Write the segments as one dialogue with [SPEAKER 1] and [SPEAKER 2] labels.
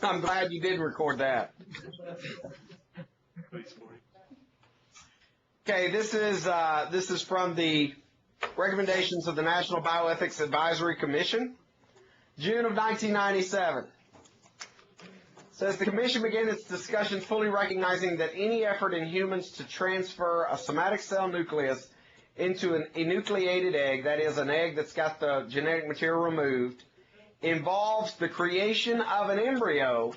[SPEAKER 1] I'm glad you did record that. Okay, this is from the recommendations of the National Bioethics Advisory Commission, June of 1997. Says the commission began its discussions fully recognizing that any effort in humans to transfer a somatic cell nucleus into an enucleated egg, that is, an egg that's got the genetic material removed, involves the creation of an embryo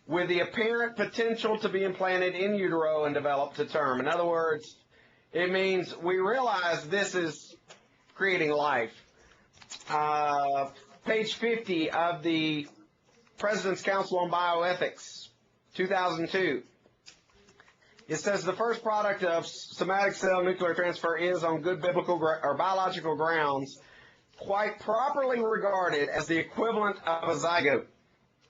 [SPEAKER 1] with the apparent potential to be implanted in utero and develop to term. In other words, it means we realize this is creating life. Page 50 of the President's Council on Bioethics, 2002. It says the first product of somatic cell nuclear transfer is, on good biblical or biological grounds, quite properly regarded as the equivalent of a zygote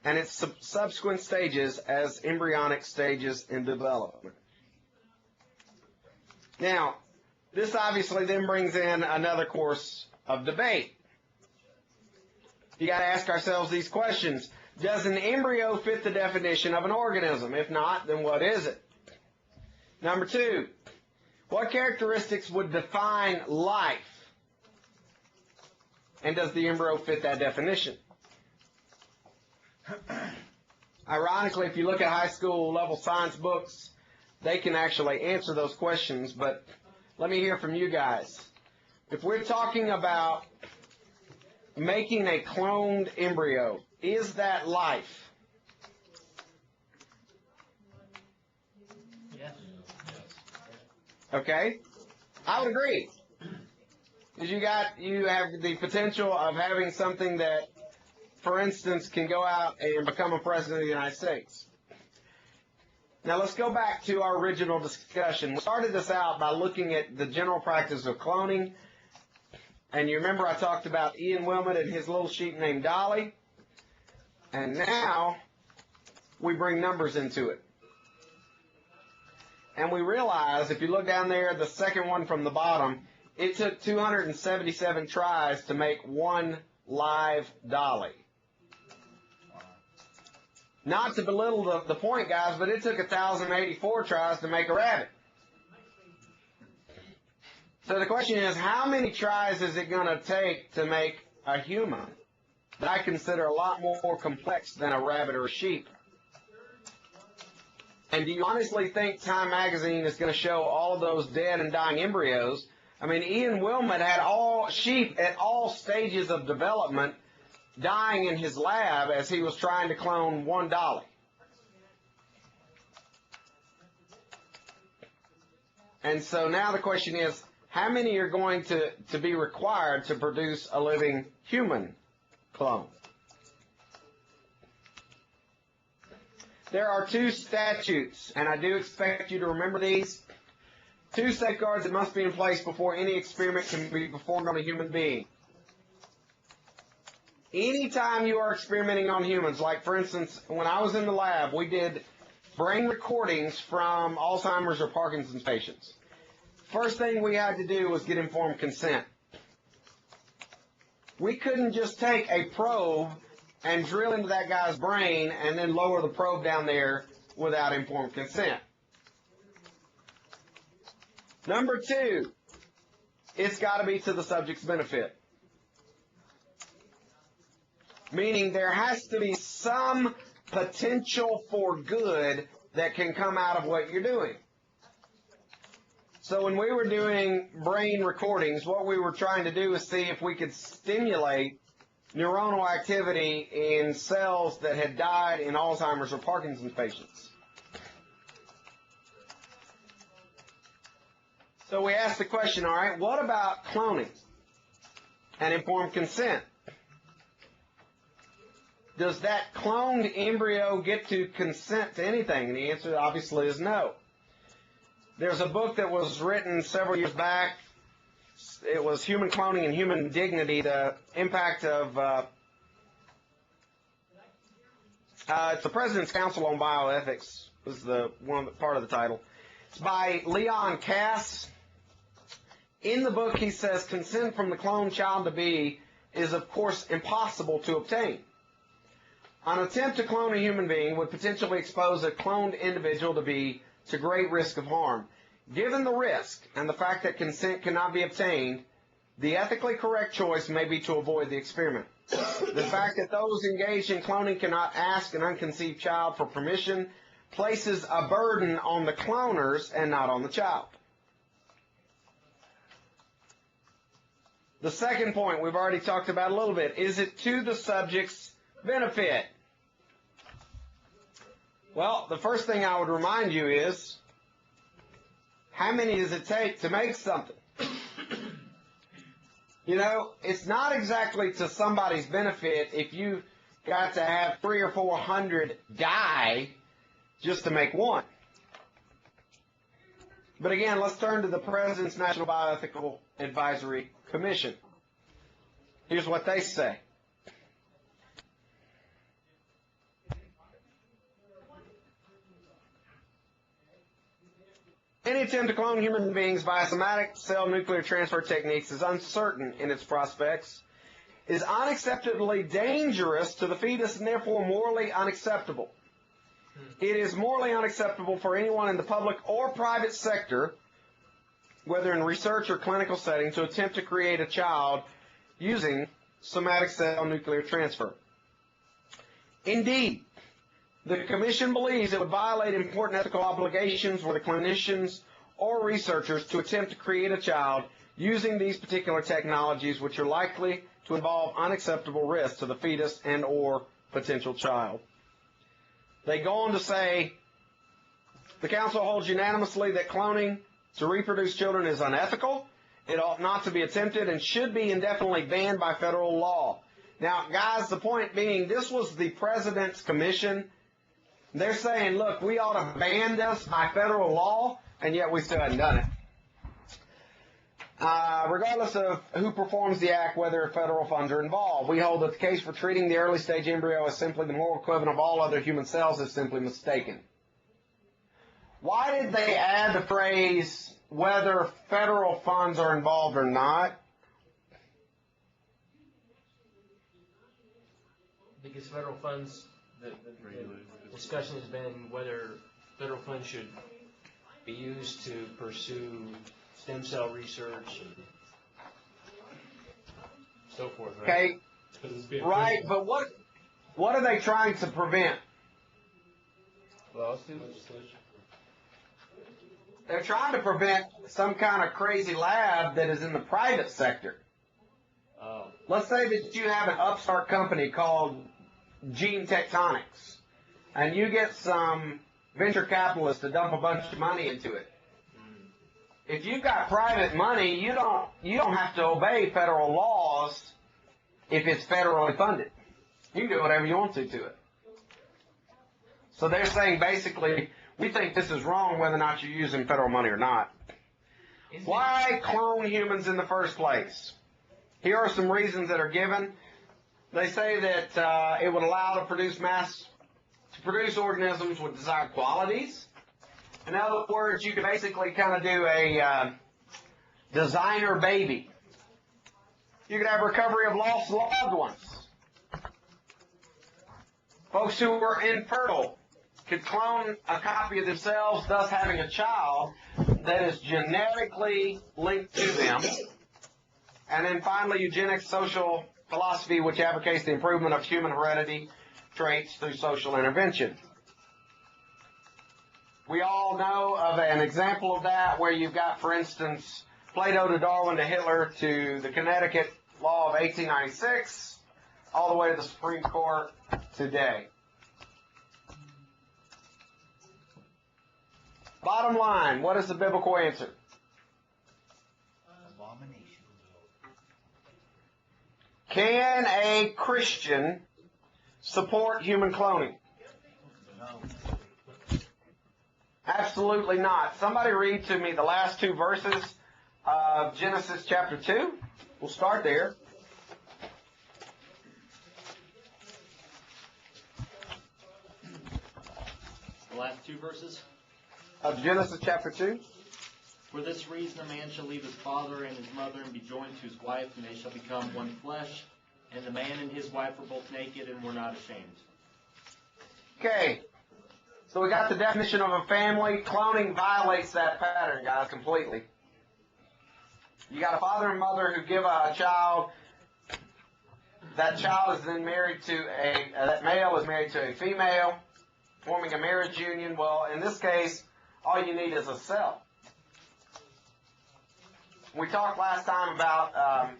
[SPEAKER 1] and its subsequent stages as embryonic stages in development. Now, this obviously then brings in another course of debate. You got to ask ourselves these questions. Does an embryo fit the definition of an organism? If not, then what is it? Number two, what characteristics would define life? And does the embryo fit that definition? Ironically, if you look at high school level science books, they can actually answer those questions, but let me hear from you guys. If we're talking about making a cloned embryo, is that life?
[SPEAKER 2] Yes.
[SPEAKER 1] Okay? I would agree. Because you have the potential of having something that, for instance, can go out and become a president of the United States. Now let's go back to our original discussion. We started this out by looking at the general practice of cloning. And you remember I talked about Ian Wilmot and his little sheep named Dolly. And now we bring numbers into it. And we realize, if you look down there, the second one from the bottom, it took 277 tries to make one live Dolly. Not to belittle the point, guys, but it took 1,084 tries to make a rabbit. So the question is, how many tries is it going to take to make a human that I consider a lot more complex than a rabbit or a sheep? And do you honestly think Time Magazine is going to show all of those dead and dying embryos? I mean, Ian Wilmot had all sheep at all stages of development dying in his lab as he was trying to clone one Dolly. And so now the question is, how many are going to be required to produce a living human clone? There are two statutes, and I do expect you to remember these. Two safeguards that must be in place before any experiment can be performed on a human being. Anytime you are experimenting on humans, like for instance, when I was in the lab, we did brain recordings from Alzheimer's or Parkinson's patients. First thing we had to do was get informed consent. We couldn't just take a probe and drill into that guy's brain and then lower the probe down there without informed consent. Number two, it's got to be to the subject's benefit. Meaning there has to be some potential for good that can come out of what you're doing. So when we were doing brain recordings, what we were trying to do is see if we could stimulate neuronal activity in cells that had died in Alzheimer's or Parkinson's patients. So we asked the question, all right, what about cloning and informed consent? Does that cloned embryo get to consent to anything? And the answer obviously is no. There's a book that was written several years back. It was Human Cloning and Human Dignity, the impact of, it's the President's Council on Bioethics was the part of the title. It's by Leon Cass. In the book, he says, consent from the cloned child to be is, of course, impossible to obtain. An attempt to clone a human being would potentially expose a cloned individual to great risk of harm. Given the risk and the fact that consent cannot be obtained, the ethically correct choice may be to avoid the experiment. The fact that those engaged in cloning cannot ask an unconceived child for permission places a burden on the cloners and not on the child. The second point we've already talked about a little bit. Is it to the subject's benefit? Well, the first thing I would remind you is, how many does it take to make something? You know, it's not exactly to somebody's benefit if you got to have 300 or 400 die just to make one. But again, let's turn to the President's National Bioethical Advisory Commission. Here's what they say. Any attempt to clone human beings via somatic cell nuclear transfer techniques is uncertain in its prospects, is unacceptably dangerous to the fetus, and therefore morally unacceptable. It is morally unacceptable for anyone in the public or private sector, whether in research or clinical setting, to attempt to create a child using somatic cell nuclear transfer. Indeed, the Commission believes it would violate important ethical obligations for the clinicians or researchers to attempt to create a child using these particular technologies, which are likely to involve unacceptable risks to the fetus and or potential child. They go on to say, the Council holds unanimously that cloning to reproduce children is unethical. It ought not to be attempted and should be indefinitely banned by federal law. Now, guys, the point being, this was the President's Commission. They're saying, look, we ought to ban this by federal law, and yet we still haven't done it. Regardless of who performs the act, whether federal funds are involved, we hold that the case for treating the early stage embryo as simply the moral equivalent of all other human cells is simply mistaken. Why did they add the phrase, whether federal funds are involved or not?
[SPEAKER 2] Because federal funds, the discussion has been whether federal funds should be used to pursue stem cell research and so forth, right?
[SPEAKER 1] Okay, right, but what are they trying to prevent?
[SPEAKER 2] Legislation.
[SPEAKER 1] They're trying to prevent some kind of crazy lab that is in the private sector.
[SPEAKER 2] Oh.
[SPEAKER 1] Let's say that you have an upstart company called Gene Tectonics, and you get some venture capitalists to dump a bunch of money into it. If you've got private money, you don't have to obey federal laws if it's federally funded. You can do whatever you want to it. So they're saying basically, we think this is wrong whether or not you're using federal money or not. Why clone humans in the first place? Here are some reasons that are given. They say that it would allow to produce organisms with desired qualities. In other words, you could basically kind of do a designer baby. You could have recovery of lost loved ones. Folks who were infertile could clone a copy of themselves, thus having a child that is genetically linked to them. And then finally, eugenics, social philosophy, which advocates the improvement of human heredity traits through social intervention. We all know of an example of that where you've got, for instance, Plato to Darwin to Hitler to the Connecticut Law of 1896, all the way to the Supreme Court today. Bottom line, what is the biblical answer?
[SPEAKER 3] Abomination.
[SPEAKER 1] Can a Christian support human cloning?
[SPEAKER 3] No.
[SPEAKER 1] Absolutely not. Somebody read to me the last two verses of Genesis chapter 2. We'll start there.
[SPEAKER 4] The last two verses.
[SPEAKER 1] Of Genesis chapter 2.
[SPEAKER 4] For this reason a man shall leave his father and his mother and be joined to his wife, and they shall become one flesh. And the man and his wife were both naked and were not ashamed.
[SPEAKER 1] Okay, so we got the definition of a family. Cloning violates that pattern, guys, completely. You got a father and mother who give a child. That child is then married to that male is married to a female, forming a marriage union. Well, in this case, all you need is a cell. We talked last time about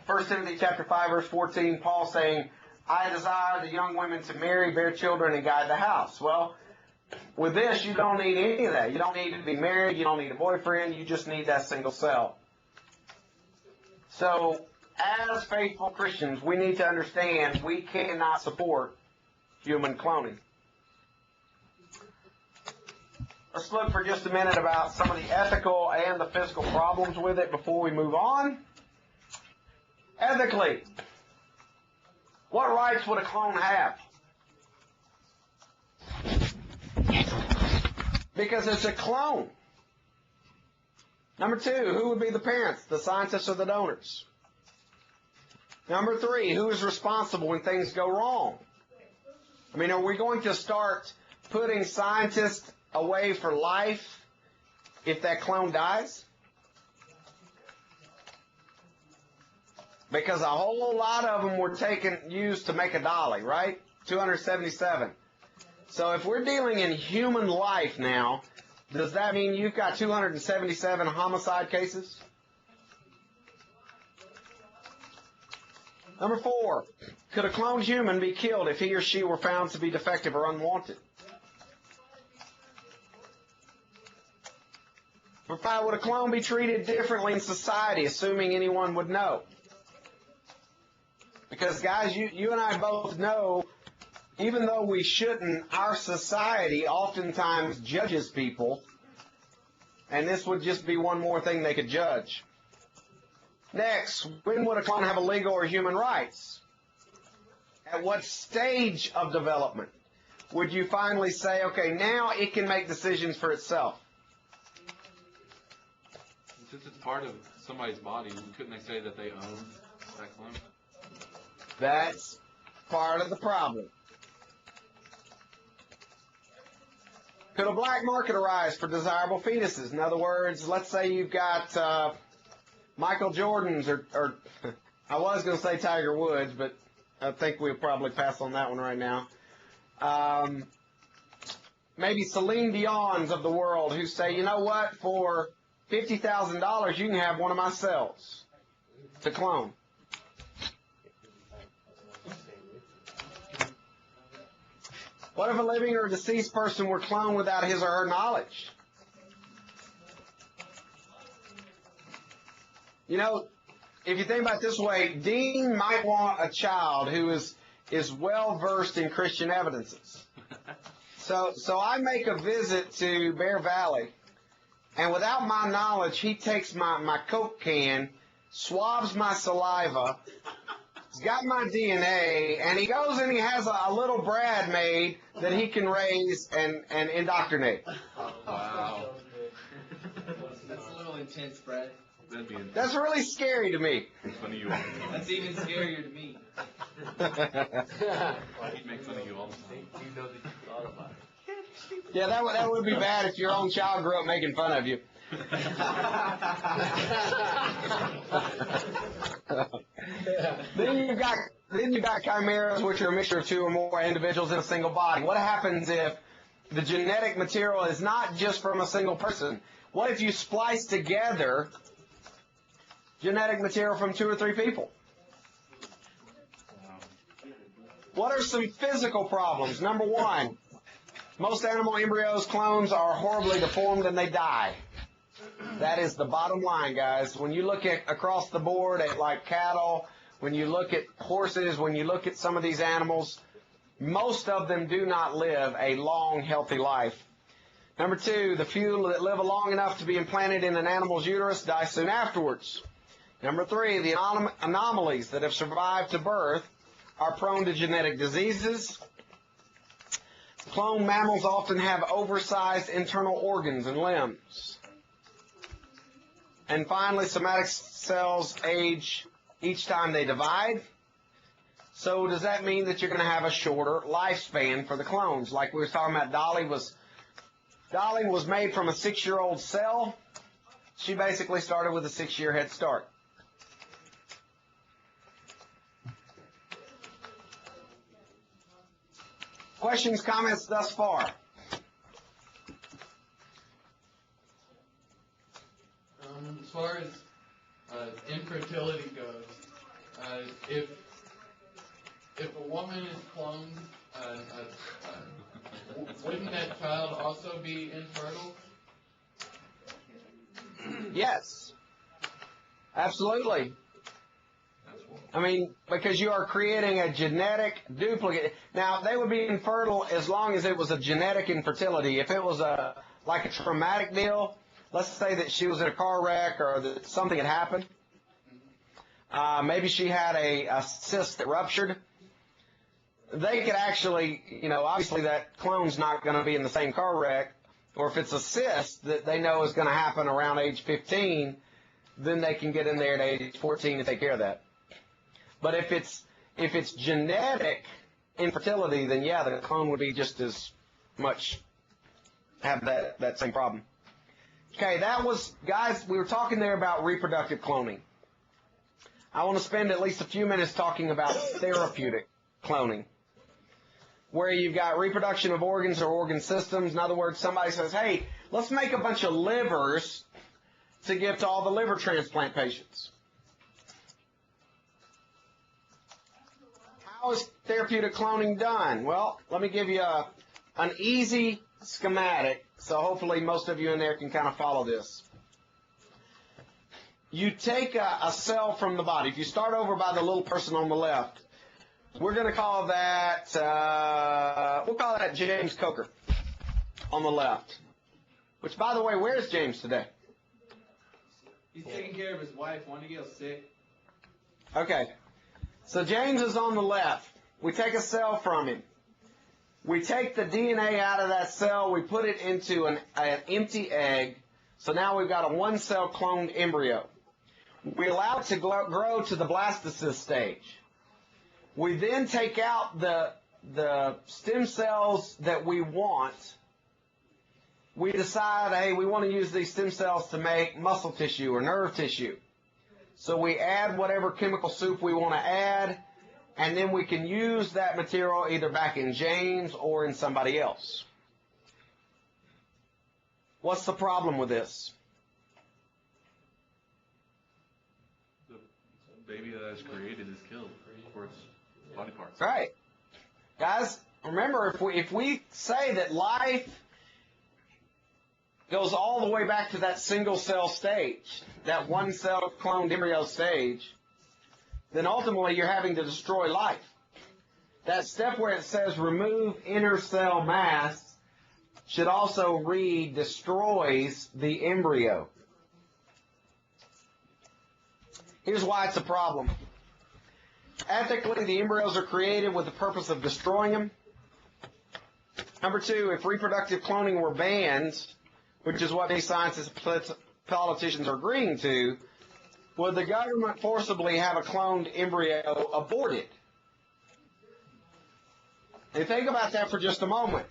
[SPEAKER 1] 1 Timothy chapter 5, verse 14, Paul saying, I desire the young women to marry, bear children, and guide the house. Well, with this, you don't need any of that. You don't need to be married. You don't need a boyfriend. You just need that single cell. So, as faithful Christians, we need to understand we cannot support human cloning. Let's look for just a minute about some of the ethical and the physical problems with it before we move on. Ethically, what rights would a clone have? Because it's a clone. Number 2, who would be the parents, the scientists or the donors? Number 3, who is responsible when things go wrong? I mean, are we going to start putting scientists away for life if that clone dies? Because a whole lot of them were used to make a dolly, right? 277. So if we're dealing in human life now, does that mean you've got 277 homicide cases? Number 4, could a cloned human be killed if he or she were found to be defective or unwanted? Number 5, would a clone be treated differently in society, assuming anyone would know? Because, guys, you and I both know, even though we shouldn't, our society oftentimes judges people, and this would just be one more thing they could judge. Next, when would a clone have a legal or human rights? At what stage of development would you finally say, okay, now it can make decisions for itself?
[SPEAKER 3] Since it's part of somebody's body, couldn't they say that they own that clone?
[SPEAKER 1] That's part of the problem. Could a black market arise for desirable fetuses? In other words, let's say you've got Michael Jordan's, or I was going to say Tiger Woods, but I think we'll probably pass on that one right now. Maybe Celine Dion's of the world who say, you know what, for $50,000 you can have one of my cells to clone. What if a living or a deceased person were cloned without his or her knowledge? You know, if you think about it this way, Dean might want a child who is well versed in Christian evidences. So I make a visit to Bear Valley, and without my knowledge, he takes my Coke can, swabs my saliva, he's got my DNA, and he goes and he has a little Brad made that he can raise and indoctrinate.
[SPEAKER 3] Wow.
[SPEAKER 5] That's a little intense, Brad.
[SPEAKER 3] That'd be intense.
[SPEAKER 1] That's really scary to me.
[SPEAKER 3] Make fun of you all the time.
[SPEAKER 5] That's even scarier to me.
[SPEAKER 3] He'd make fun of you all the time.
[SPEAKER 2] You know that you thought about it.
[SPEAKER 1] Yeah, that would be bad if your own child grew up making fun of you. Then you got chimeras, which are a mixture of 2 or more individuals in a single body. What happens if the genetic material is not just from a single person? What if you splice together genetic material from 2 or 3 people? What are some physical problems? Number 1, most animal embryos, clones, are horribly deformed and they die. That is the bottom line, guys. When you look at across the board at like cattle, when you look at horses, when you look at some of these animals, most of them do not live a long, healthy life. Number 2, the few that live long enough to be implanted in an animal's uterus die soon afterwards. Number 3, the anomalies that have survived to birth are prone to genetic diseases. Cloned mammals often have oversized internal organs and limbs. And finally, somatic cells age each time they divide. So does that mean that you're going to have a shorter lifespan for the clones? Like we were talking about, Dolly was made from a 6-year-old cell. She basically started with a 6-year head start. Questions, comments thus far?
[SPEAKER 6] As far as infertility goes, if a woman is cloned, wouldn't that child also be infertile?
[SPEAKER 1] Yes. Absolutely. I mean, because you are creating a genetic duplicate. Now, they would be infertile as long as it was a genetic infertility. If it was like a traumatic deal, let's say that she was in a car wreck or that something had happened. Maybe she had a cyst that ruptured. They could actually, obviously that clone's not going to be in the same car wreck. Or if it's a cyst that they know is going to happen around age 15, then they can get in there at age 14 and take care of that. But if it's genetic infertility, then yeah, the clone would be just as much have that same problem. Okay, guys, we were talking there about reproductive cloning. I want to spend at least a few minutes talking about therapeutic cloning, where you've got reproduction of organs or organ systems. In other words, somebody says, hey, let's make a bunch of livers to give to all the liver transplant patients. How is therapeutic cloning done? Well, let me give you an easy schematic, so hopefully most of you in there can kind of follow this. You take a cell from the body. If you start over by the little person on the left, we're going to call that, we'll call that James Coker on the left. Which, by the way, where's James today?
[SPEAKER 5] He's taking care of his wife. Wanted to get sick.
[SPEAKER 1] Okay. So James is on the left. We take a cell from him. We take the DNA out of that cell. We put it into an empty egg. So now we've got a one-cell cloned embryo. We allow it to grow to the blastocyst stage. We then take out the stem cells that we want. We decide, hey, we want to use these stem cells to make muscle tissue or nerve tissue. So we add whatever chemical soup we want to add, and then we can use that material either back in James or in somebody else. What's the problem with this?
[SPEAKER 3] The baby that is created is killed for its body parts.
[SPEAKER 1] Right. Guys, remember, if we say that life goes all the way back to that single cell stage, that one cell cloned embryo stage, then ultimately you're having to destroy life. That step where it says remove inner cell mass should also read destroys the embryo. Here's why it's a problem. Ethically, the embryos are created with the purpose of destroying them. Number two, if reproductive cloning were banned, which is what many scientists and politicians are agreeing to, would the government forcibly have a cloned embryo aborted? And think about that for just a moment.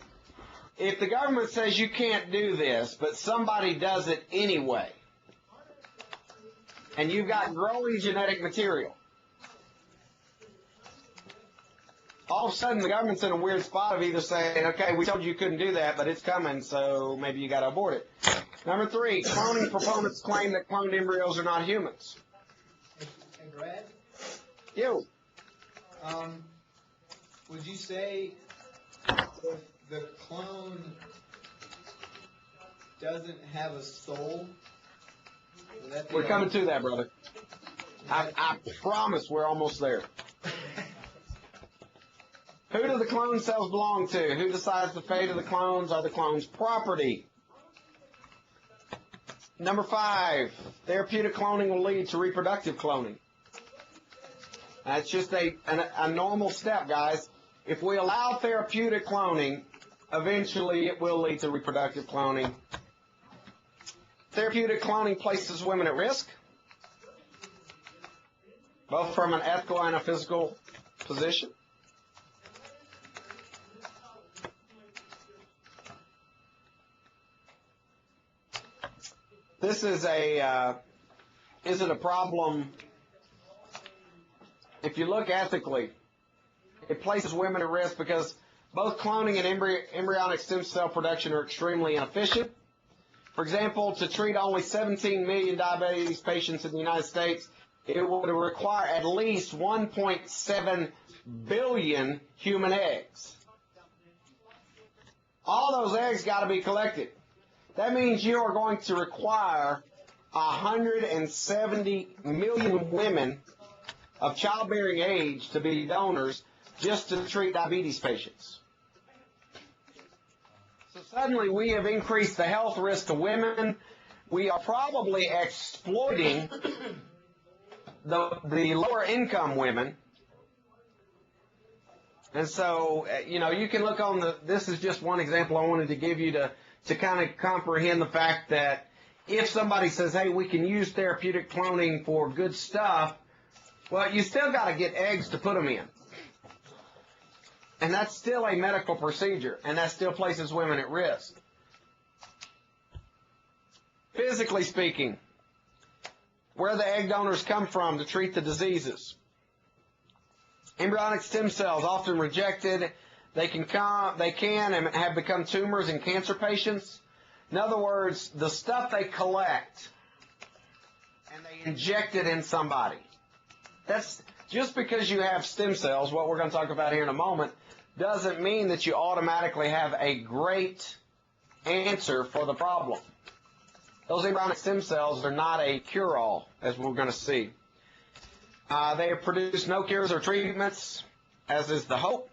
[SPEAKER 1] If the government says you can't do this, but somebody does it anyway, and you've got growing genetic material, all of a sudden the government's in a weird spot of either saying, okay, we told you couldn't do that, but it's coming, so maybe you got to abort it. Number three, cloning proponents claim that cloned embryos are not humans.
[SPEAKER 5] Hey, Brad?
[SPEAKER 1] You.
[SPEAKER 5] Would you say if the clone doesn't have a soul, would that be
[SPEAKER 1] We're coming to that, brother. I promise we're almost there. Who do the clone cells belong to? Who decides the fate of the clones? Are the clones property? Number 5, therapeutic cloning will lead to reproductive cloning. That's just a normal step, guys. If we allow therapeutic cloning, eventually it will lead to reproductive cloning. Therapeutic cloning places women at risk, both from an ethical and a physical position. This is is it a problem? If you look ethically, it places women at risk because both cloning and embryonic stem cell production are extremely inefficient. For example, to treat only 17 million diabetes patients in the United States, it would require at least 1.7 billion human eggs. All those eggs got to be collected. That means you are going to require 170 million women of childbearing age to be donors just to treat diabetes patients. So suddenly we have increased the health risk to women. We are probably exploiting the lower income women. And so, you can look on this is just one example I wanted to give you to kind of comprehend the fact that if somebody says, hey, we can use therapeutic cloning for good stuff, well, you still got to get eggs to put them in. And that's still a medical procedure, and that still places women at risk. Physically speaking, where the egg donors come from to treat the diseases. Embryonic stem cells, often rejected, they can and have become tumors in cancer patients. In other words, the stuff they collect and they inject it in somebody. That's just because you have stem cells, what we're going to talk about here in a moment, doesn't mean that you automatically have a great answer for the problem. Those embryonic stem cells are not a cure-all, as we're going to see. They have produced no cures or treatments, as is the hope.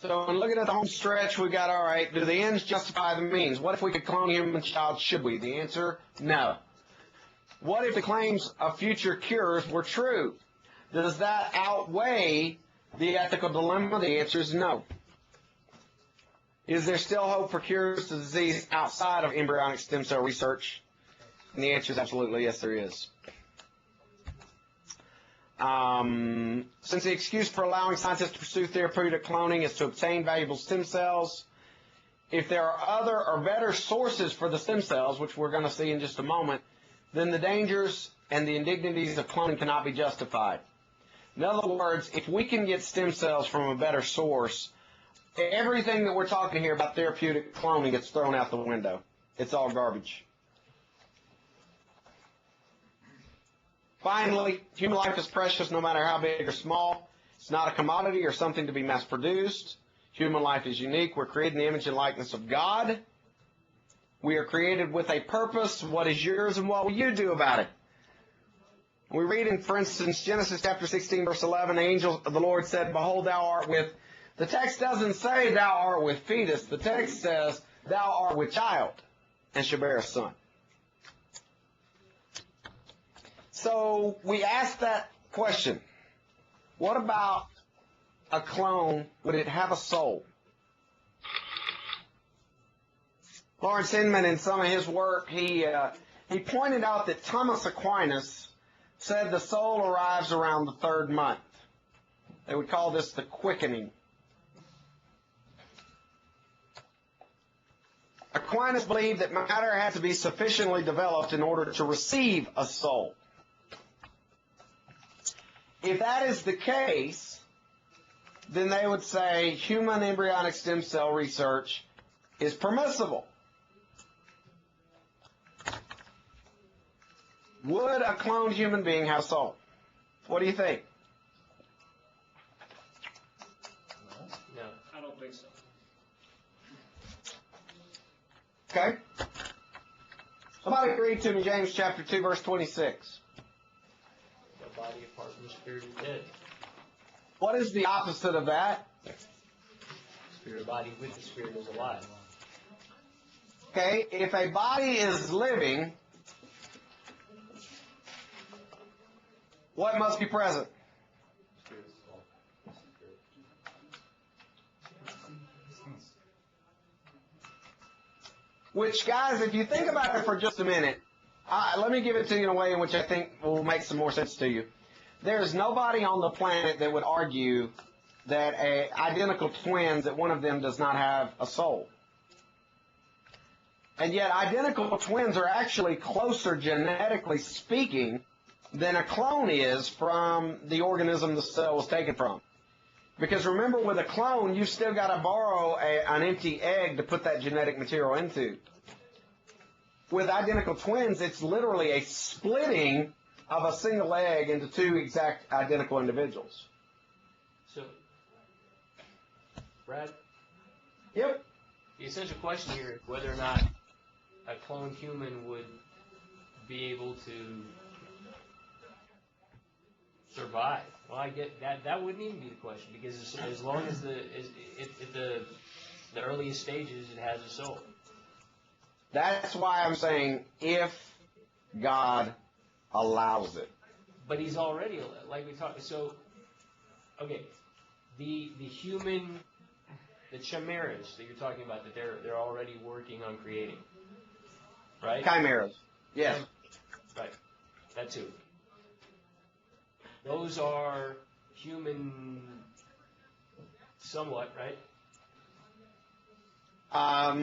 [SPEAKER 1] So in looking at the home stretch, we got, all right, do the ends justify the means? What if we could clone a human child? Should we? The answer, no. What if the claims of future cures were true? Does that outweigh the ethical dilemma? The answer is no. Is there still hope for cures to disease outside of embryonic stem cell research? And the answer is absolutely yes, there is. Since the excuse for allowing scientists to pursue therapeutic cloning is to obtain valuable stem cells, if there are other or better sources for the stem cells, which we're going to see in just a moment, then the dangers and the indignities of cloning cannot be justified. In other words, if we can get stem cells from a better source, everything that we're talking here about therapeutic cloning gets thrown out the window. It's all garbage. Finally, human life is precious no matter how big or small. It's not a commodity or something to be mass-produced. Human life is unique. We're created in the image and likeness of God. We are created with a purpose. What is yours and what will you do about it? We read in, for instance, Genesis chapter 16, verse 11, the angel of the Lord said, behold, thou art with, the text doesn't say thou art with fetus. The text says thou art with child and shall bear a son. So we ask that question. What about a clone? Would it have a soul? Lawrence Inman, in some of his work, he pointed out that Thomas Aquinas said the soul arrives around the 3rd month. They would call this the quickening. Aquinas believed that matter had to be sufficiently developed in order to receive a soul. If that is the case, then they would say human embryonic stem cell research is permissible. Would a cloned human being have a soul? What do you think?
[SPEAKER 4] No, I don't think so.
[SPEAKER 1] Okay. Somebody read to me James chapter 2, verse 26.
[SPEAKER 2] The body apart from the spirit is dead.
[SPEAKER 1] What is the opposite of that?
[SPEAKER 2] The body with the spirit is alive.
[SPEAKER 1] Okay, if a body is living, what must be present? Which, guys, if you think about it for just a minute, Let me give it to you in a way in which I think will make some more sense to you. There's nobody on the planet that would argue that identical twins, that one of them does not have a soul. And yet identical twins are actually closer genetically speaking than a clone is from the organism the cell was taken from. Because remember, with a clone, you've still got to borrow an empty egg to put that genetic material into. With identical twins, it's literally a splitting of a single egg into two exact identical individuals.
[SPEAKER 2] So, Brad,
[SPEAKER 1] Yep.
[SPEAKER 2] the essential question here is whether or not a cloned human would be able to survive. Well, I get that. That wouldn't even be the question, because as long as at the earliest stages it has a soul.
[SPEAKER 1] That's why I'm saying if God allows it.
[SPEAKER 2] But he's already, like we talked. So, okay, the human, the chimeras that you're talking about, that they're already working on creating, right?
[SPEAKER 1] Chimeras. Yes.
[SPEAKER 2] Right. That too. Those are human, somewhat, right?
[SPEAKER 1] I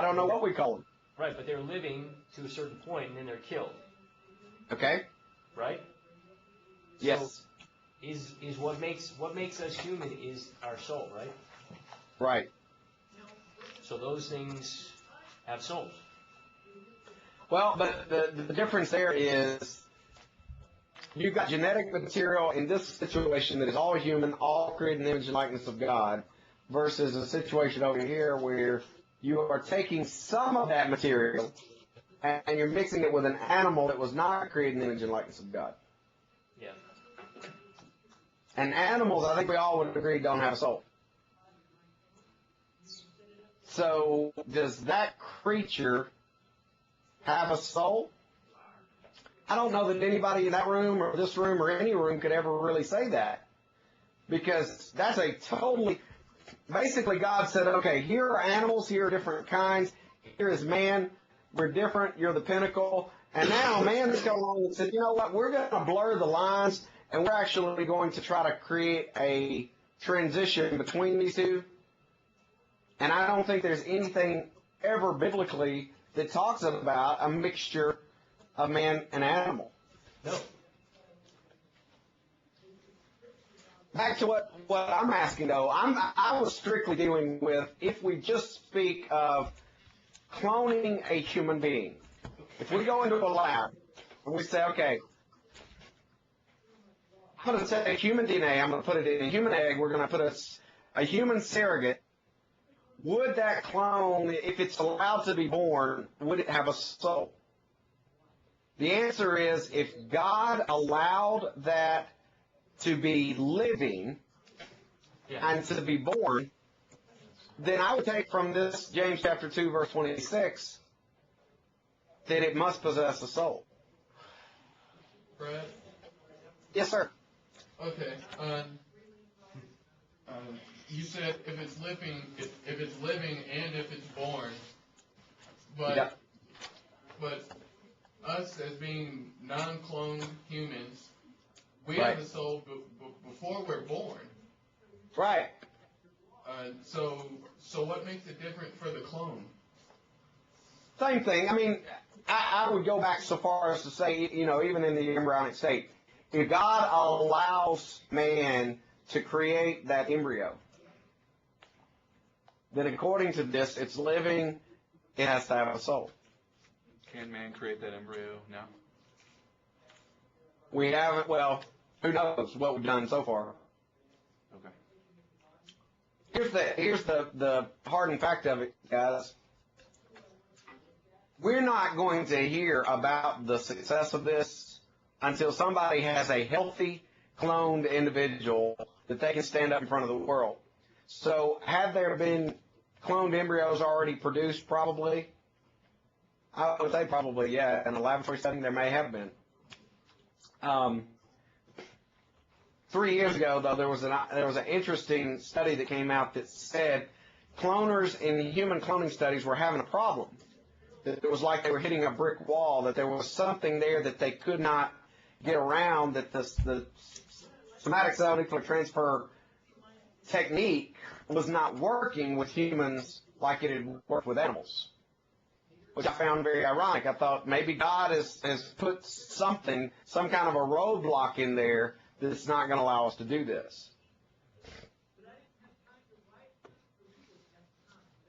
[SPEAKER 1] don't know what we call them.
[SPEAKER 2] Right, but they're living to a certain point and then they're killed,
[SPEAKER 1] Okay?
[SPEAKER 2] right?
[SPEAKER 1] Yes.
[SPEAKER 2] So is what makes us human is our soul, right?
[SPEAKER 1] Right.
[SPEAKER 2] So those things have souls.
[SPEAKER 1] Well, but the difference there is you've got genetic material in this situation that is all human, all created in the image and likeness of God, versus a situation over here where you are taking some of that material and you're mixing it with an animal that was not created in the image and likeness of God.
[SPEAKER 2] Yeah.
[SPEAKER 1] And animals, I think we all would agree, don't have a soul. So does that creature have a soul? I don't know that anybody in that room or this room or any room could ever really say that. Because that's a totally... Basically, God said, okay, here are animals, here are different kinds, here is man, we're different, you're the pinnacle. And now man has come along and said, you know what, we're going to blur the lines, and we're actually going to try to create a transition between these two. And I don't think there's anything ever biblically that talks about a mixture of man and animal.
[SPEAKER 2] No.
[SPEAKER 1] Back to what I'm asking, though. I was strictly dealing with if we just speak of cloning a human being. If we go into a lab and we say, okay, I'm going to take human DNA, I'm going to put it in a human egg, we're going to put a human surrogate, would that clone, if it's allowed to be born, would it have a soul? The answer is, if God allowed that to be living and to be born, then I would take from this James chapter 2 verse 26 that it must possess a soul.
[SPEAKER 6] Brad?
[SPEAKER 1] Yes, sir.
[SPEAKER 6] Okay. You said if it's living and if it's born, but
[SPEAKER 1] Yeah.
[SPEAKER 6] but us as being non-cloned humans, we
[SPEAKER 1] Right.
[SPEAKER 6] have a soul before we're born.
[SPEAKER 1] Right.
[SPEAKER 6] So what makes it different for the clone?
[SPEAKER 1] Same thing. I mean, I would go back so far as to say, you know, even in the embryonic state, if God allows man to create that embryo, then according to this, it's living, it has to have a soul.
[SPEAKER 3] Can man create that embryo now?
[SPEAKER 1] We haven't, well, who knows what we've done so far.
[SPEAKER 3] Okay.
[SPEAKER 1] Here's the hardened fact of it, guys. We're not going to hear about the success of this until somebody has a healthy, cloned individual that they can stand up in front of the world. So have there been cloned embryos already produced? Probably. I would say probably, yeah. In a laboratory setting, there may have been. 3 years ago, though, there was an interesting study that came out that said cloners in human cloning studies were having a problem That it was like they were hitting a brick wall, that there was something there that they could not get around, that the somatic cell nuclear transfer technique was not working with humans like it had worked with animals, which I found very ironic. I thought maybe God has put something, some kind of a roadblock in there that's not going to allow us to do this.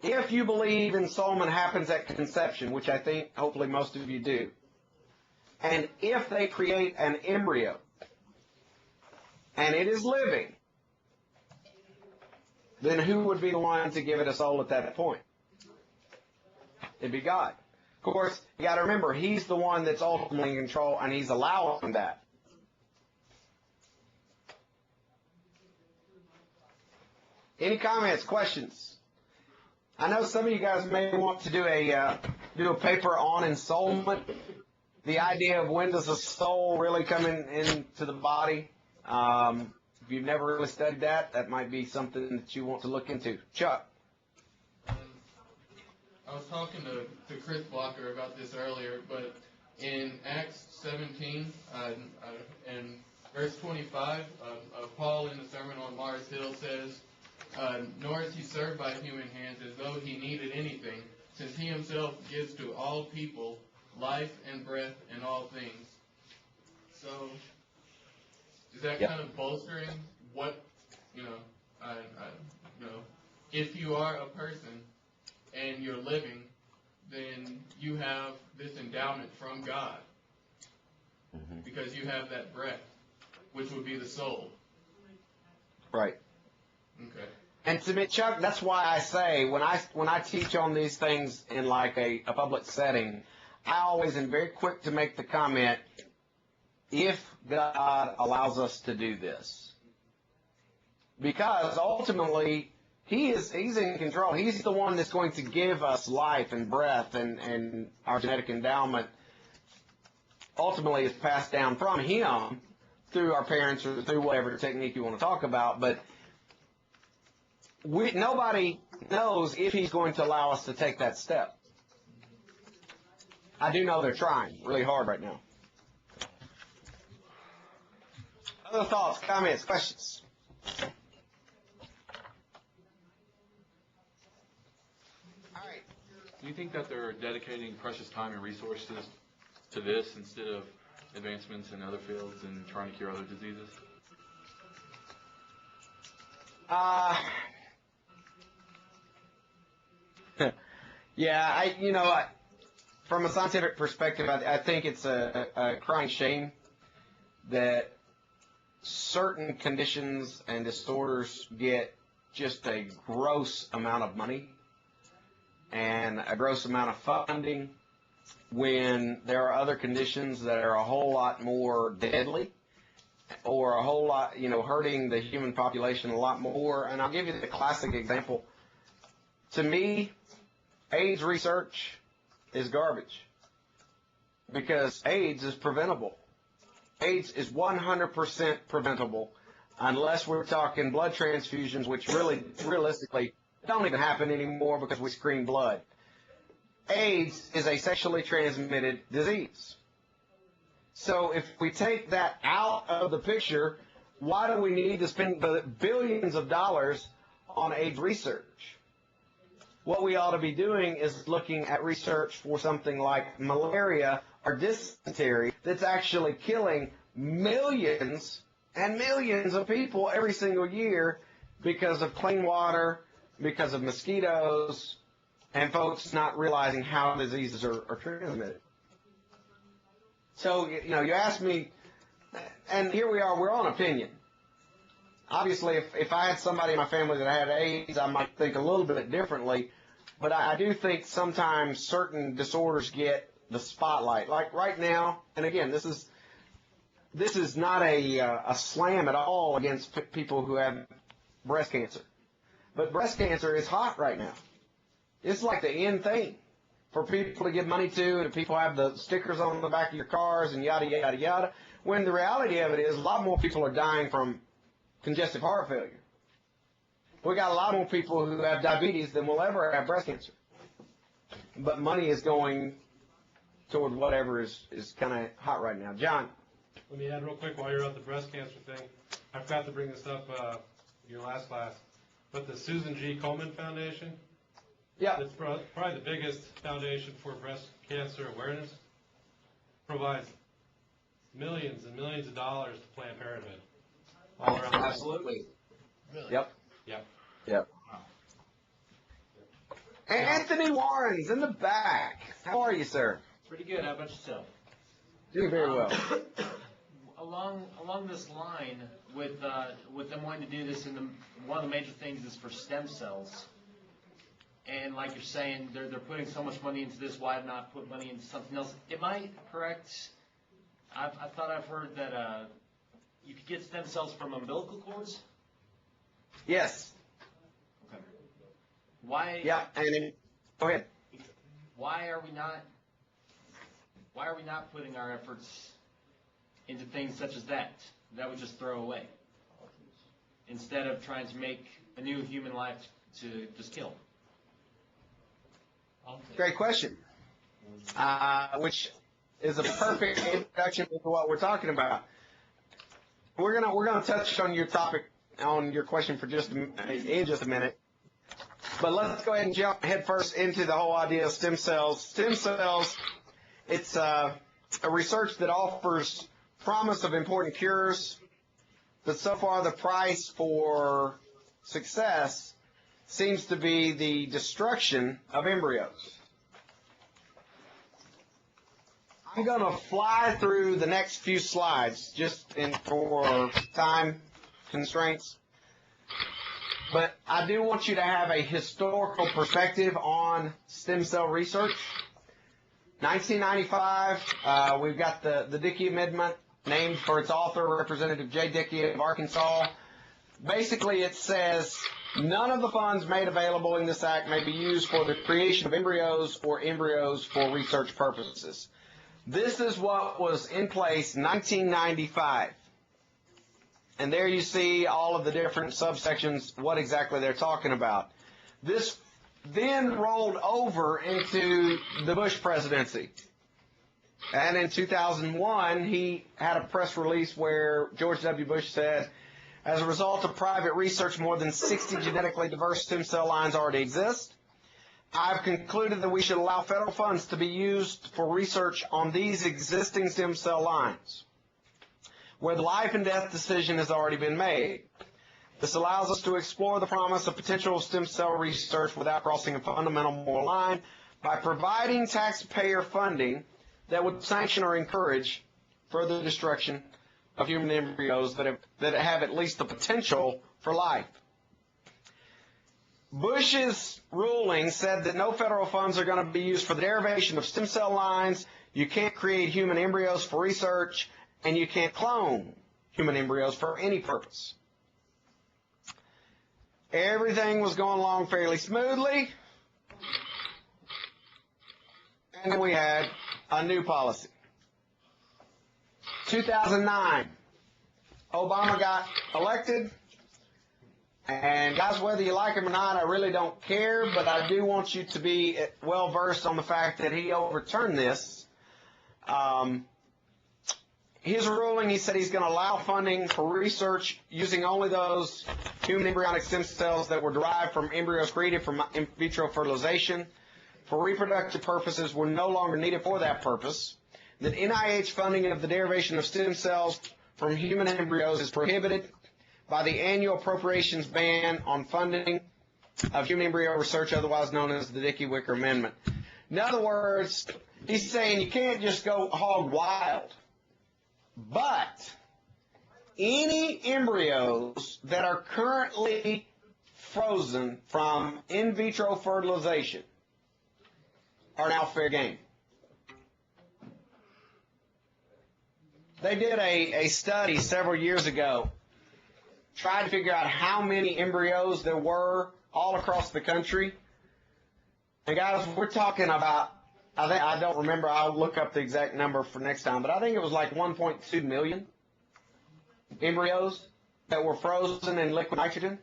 [SPEAKER 1] If you believe ensoulment happens at conception, which I think hopefully most of you do, and if they create an embryo and it is living, then who would be the one to give it a soul at that point? It'd be God. Of course, you got to remember, He's the one that's ultimately in control, and He's allowing that. Any comments, questions? I know some of you guys may want to do a paper on ensoulment, the idea of when does a soul really come into the body. If you've never really studied that, that might be something that you want to look into. Chuck.
[SPEAKER 6] I was talking to Chris Blocker about this earlier, but in Acts 17 and verse 25, Paul in the Sermon on Mars Hill says, nor is he served by human hands as though he needed anything, since he himself gives to all people life and breath and all things. So, is that kind of bolstering what, if you are a person and you're living, then you have this endowment from God, because you have that breath, which would be the soul.
[SPEAKER 1] Right.
[SPEAKER 6] Okay.
[SPEAKER 1] And to me, Chuck, that's why I say when I teach on these things in like a public setting, I always am very quick to make the comment, if God allows us to do this. Because ultimately, He's in control. He's the one that's going to give us life and breath, and our genetic endowment ultimately is passed down from Him through our parents or through whatever technique you want to talk about. But nobody knows if He's going to allow us to take that step. I do know they're trying really hard right now. Other thoughts, comments, questions? All right.
[SPEAKER 3] Do you think that they're dedicating precious time and resources to this instead of advancements in other fields and trying to cure other diseases?
[SPEAKER 1] Yeah, from a scientific perspective, I think it's a crying shame that certain conditions and disorders get just a gross amount of money and a gross amount of funding when there are other conditions that are a whole lot more deadly or a whole lot, hurting the human population a lot more. And I'll give you the classic example. To me, AIDS research is garbage because AIDS is preventable. AIDS is 100% preventable unless we're talking blood transfusions, which really, realistically, don't even happen anymore because we screen blood. AIDS is a sexually transmitted disease. So if we take that out of the picture, why do we need to spend billions of dollars on AIDS research? What we ought to be doing is looking at research for something like malaria or dysentery that's actually killing millions and millions of people every single year because of clean water, because of mosquitoes, and folks not realizing how diseases are transmitted. So, you ask me, and here we are, we're on opinion. Obviously, if I had somebody in my family that had AIDS, I might think a little bit differently, but I do think sometimes certain disorders get the spotlight. Like right now, and again, this is not a slam at all against people who have breast cancer, but breast cancer is hot right now. It's like the in thing for people to give money to, and people have the stickers on the back of your cars and yada, yada, yada, when the reality of it is a lot more people are dying from congestive heart failure. We got a lot more people who have diabetes than will ever have breast cancer. but money is going toward whatever is kind of hot right now. John?
[SPEAKER 7] Let me add real quick while you're on the breast cancer thing. I forgot to bring this up your last class, but the Susan G. Komen Foundation,
[SPEAKER 1] Yeah.
[SPEAKER 7] it's probably the biggest foundation for breast cancer awareness, provides millions and millions of dollars to Planned Parenthood all around the world.
[SPEAKER 1] Absolutely. Yep.
[SPEAKER 7] Yep.
[SPEAKER 1] Yep. And Anthony Warren's in the back. How are you, sir?
[SPEAKER 4] Pretty good. How about yourself?
[SPEAKER 1] Doing very well.
[SPEAKER 4] Along this line, with them wanting to do this, and one of the major things is for stem cells. And like you're saying, they're putting so much money into this. Why not put money into something else? Am I correct? I thought I've heard that you could get stem cells from umbilical cords.
[SPEAKER 1] Yes.
[SPEAKER 4] Okay. Why?
[SPEAKER 1] Yeah. Go ahead.
[SPEAKER 4] Why are we not putting our efforts into things such as that we just throw away, instead of trying to make a new human life to just kill?
[SPEAKER 1] Great question. Which is a perfect introduction to what we're talking about. We're gonna touch on your topic, on your question in just a minute. But let's go ahead and jump head first into the whole idea of stem cells. Stem cells, it's a research that offers promise of important cures, but so far the price for success seems to be the destruction of embryos. I'm going to fly through the next few slides just for time constraints. But I do want you to have a historical perspective on stem cell research. 1995, we've got the Dickey Amendment, named for its author, Representative J. Dickey of Arkansas. Basically, it says none of the funds made available in this act may be used for the creation of embryos or embryos for research purposes. This is what was in place in 1995. And there you see all of the different subsections, what exactly they're talking about. This then rolled over into the Bush presidency. And in 2001, he had a press release where George W. Bush said, as a result of private research, more than 60 genetically diverse stem cell lines already exist. I've concluded that we should allow federal funds to be used for research on these existing stem cell lines, where the life and death decision has already been made. This allows us to explore the promise of potential stem cell research without crossing a fundamental moral line by providing taxpayer funding that would sanction or encourage further destruction of human embryos that have at least the potential for life. Bush's ruling said that no federal funds are going to be used for the derivation of stem cell lines, you can't create human embryos for research, and you can't clone human embryos for any purpose. Everything was going along fairly smoothly, and then we had a new policy. 2009, Obama got elected, and guys, whether you like him or not, I really don't care, but I do want you to be well versed on the fact that he overturned this. His ruling, he said he's going to allow funding for research using only those human embryonic stem cells that were derived from embryos created from in vitro fertilization. For reproductive purposes were no longer needed for that purpose. That NIH funding of the derivation of stem cells from human embryos is prohibited by the annual appropriations ban on funding of human embryo research, otherwise known as the Dickey-Wicker Amendment. In other words, he's saying you can't just go hog wild. But any embryos that are currently frozen from in vitro fertilization are now fair game. They did a study several years ago, tried to figure out how many embryos there were all across the country. And guys, we're talking about, I don't remember, I'll look up the exact number for next time, but I think it was like 1.2 million embryos that were frozen in liquid nitrogen.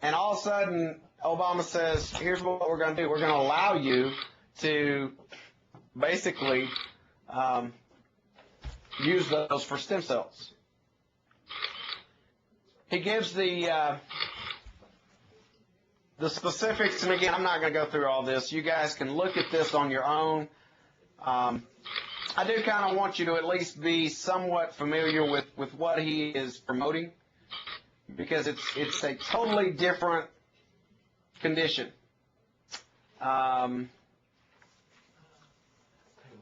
[SPEAKER 1] And all of a sudden, Obama says, here's what we're going to do. We're going to allow you to basically use those for stem cells. He gives the specifics, and again, I'm not going to go through all this. You guys can look at this on your own. I do kind of want you to at least be somewhat familiar with what he is promoting, because it's a totally different condition than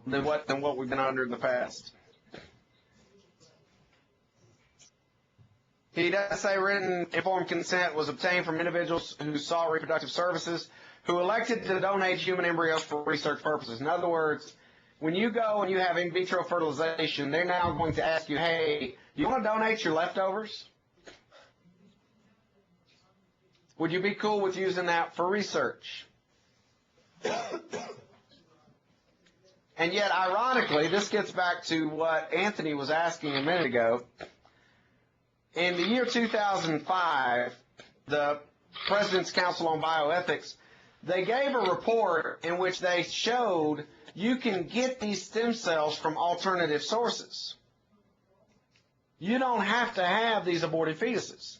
[SPEAKER 1] what we've been under in the past. He does say written informed consent was obtained from individuals who sought reproductive services who elected to donate human embryos for research purposes. In other words, when you go and you have in vitro fertilization, they're now going to ask you, hey, do you want to donate your leftovers? Would you be cool with using that for research? And yet, ironically, this gets back to what Anthony was asking a minute ago. In the year 2005, the President's Council on Bioethics, they gave a report in which they showed you can get these stem cells from alternative sources. You don't have to have these aborted fetuses.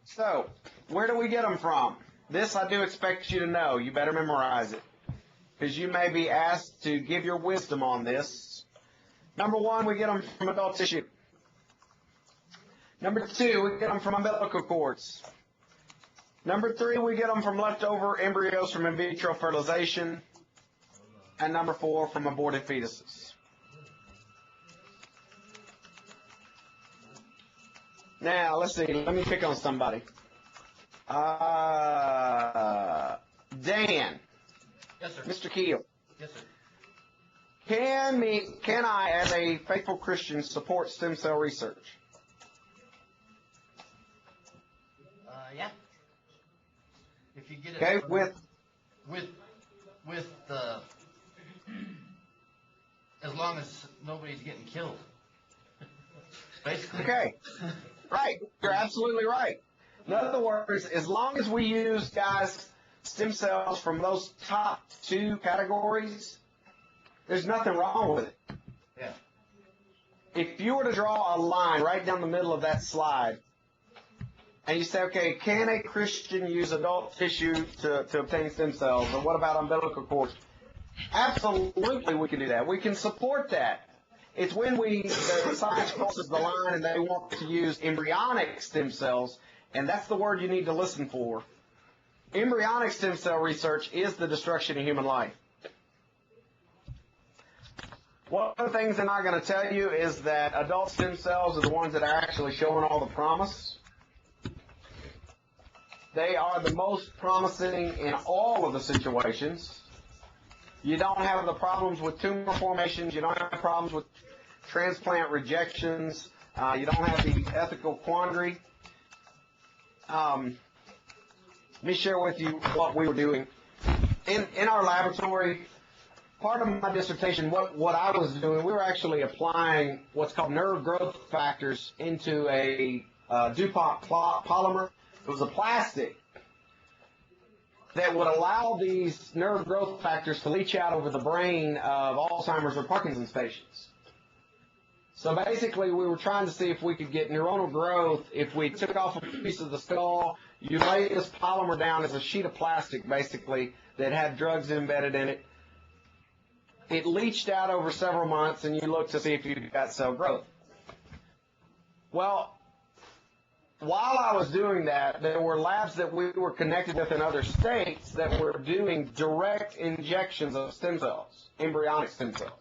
[SPEAKER 1] So, where do we get them from? This I do expect you to know. You better memorize it, because you may be asked to give your wisdom on this. Number one, we get them from adult tissue. Number two, we get them from umbilical cords. Number three, we get them from leftover embryos from in vitro fertilization. And number four, from aborted fetuses. Now, let's see. Let me pick on somebody. Dan.
[SPEAKER 4] Yes, sir.
[SPEAKER 1] Mr. Keel.
[SPEAKER 4] Yes, sir.
[SPEAKER 1] Can I, as a faithful Christian, support stem cell research?
[SPEAKER 8] Yeah. If you get it.
[SPEAKER 1] Okay, with
[SPEAKER 8] the, as long as nobody's getting killed. Basically.
[SPEAKER 1] Okay. Right. You're absolutely right. In other words, as long as we use, guys, stem cells from those top two categories, there's nothing wrong with it.
[SPEAKER 8] Yeah.
[SPEAKER 1] If you were to draw a line right down the middle of that slide, and you say, okay, can a Christian use adult tissue to obtain stem cells? Or what about umbilical cords? Absolutely, we can do that. We can support that. It's when the science crosses the line and they want to use embryonic stem cells, and that's the word you need to listen for. Embryonic stem cell research is the destruction of human life. One of the things I'm not going to tell you is that adult stem cells are the ones that are actually showing all the promise. They are the most promising in all of the situations. You don't have the problems with tumor formations. You don't have problems with transplant rejections. You don't have the ethical quandary. Let me share with you what we were doing. In our laboratory, part of my dissertation, what I was doing, we were actually applying what's called nerve growth factors into a DuPont polymer. It was a plastic that would allow these nerve growth factors to leach out over the brain of Alzheimer's or Parkinson's patients. So basically, we were trying to see if we could get neuronal growth. If we took off a piece of the skull, you lay this polymer down as a sheet of plastic, basically, that had drugs embedded in it. It leached out over several months, and you looked to see if you got cell growth. Well, while I was doing that, there were labs that we were connected with in other states that were doing direct injections of stem cells, embryonic stem cells.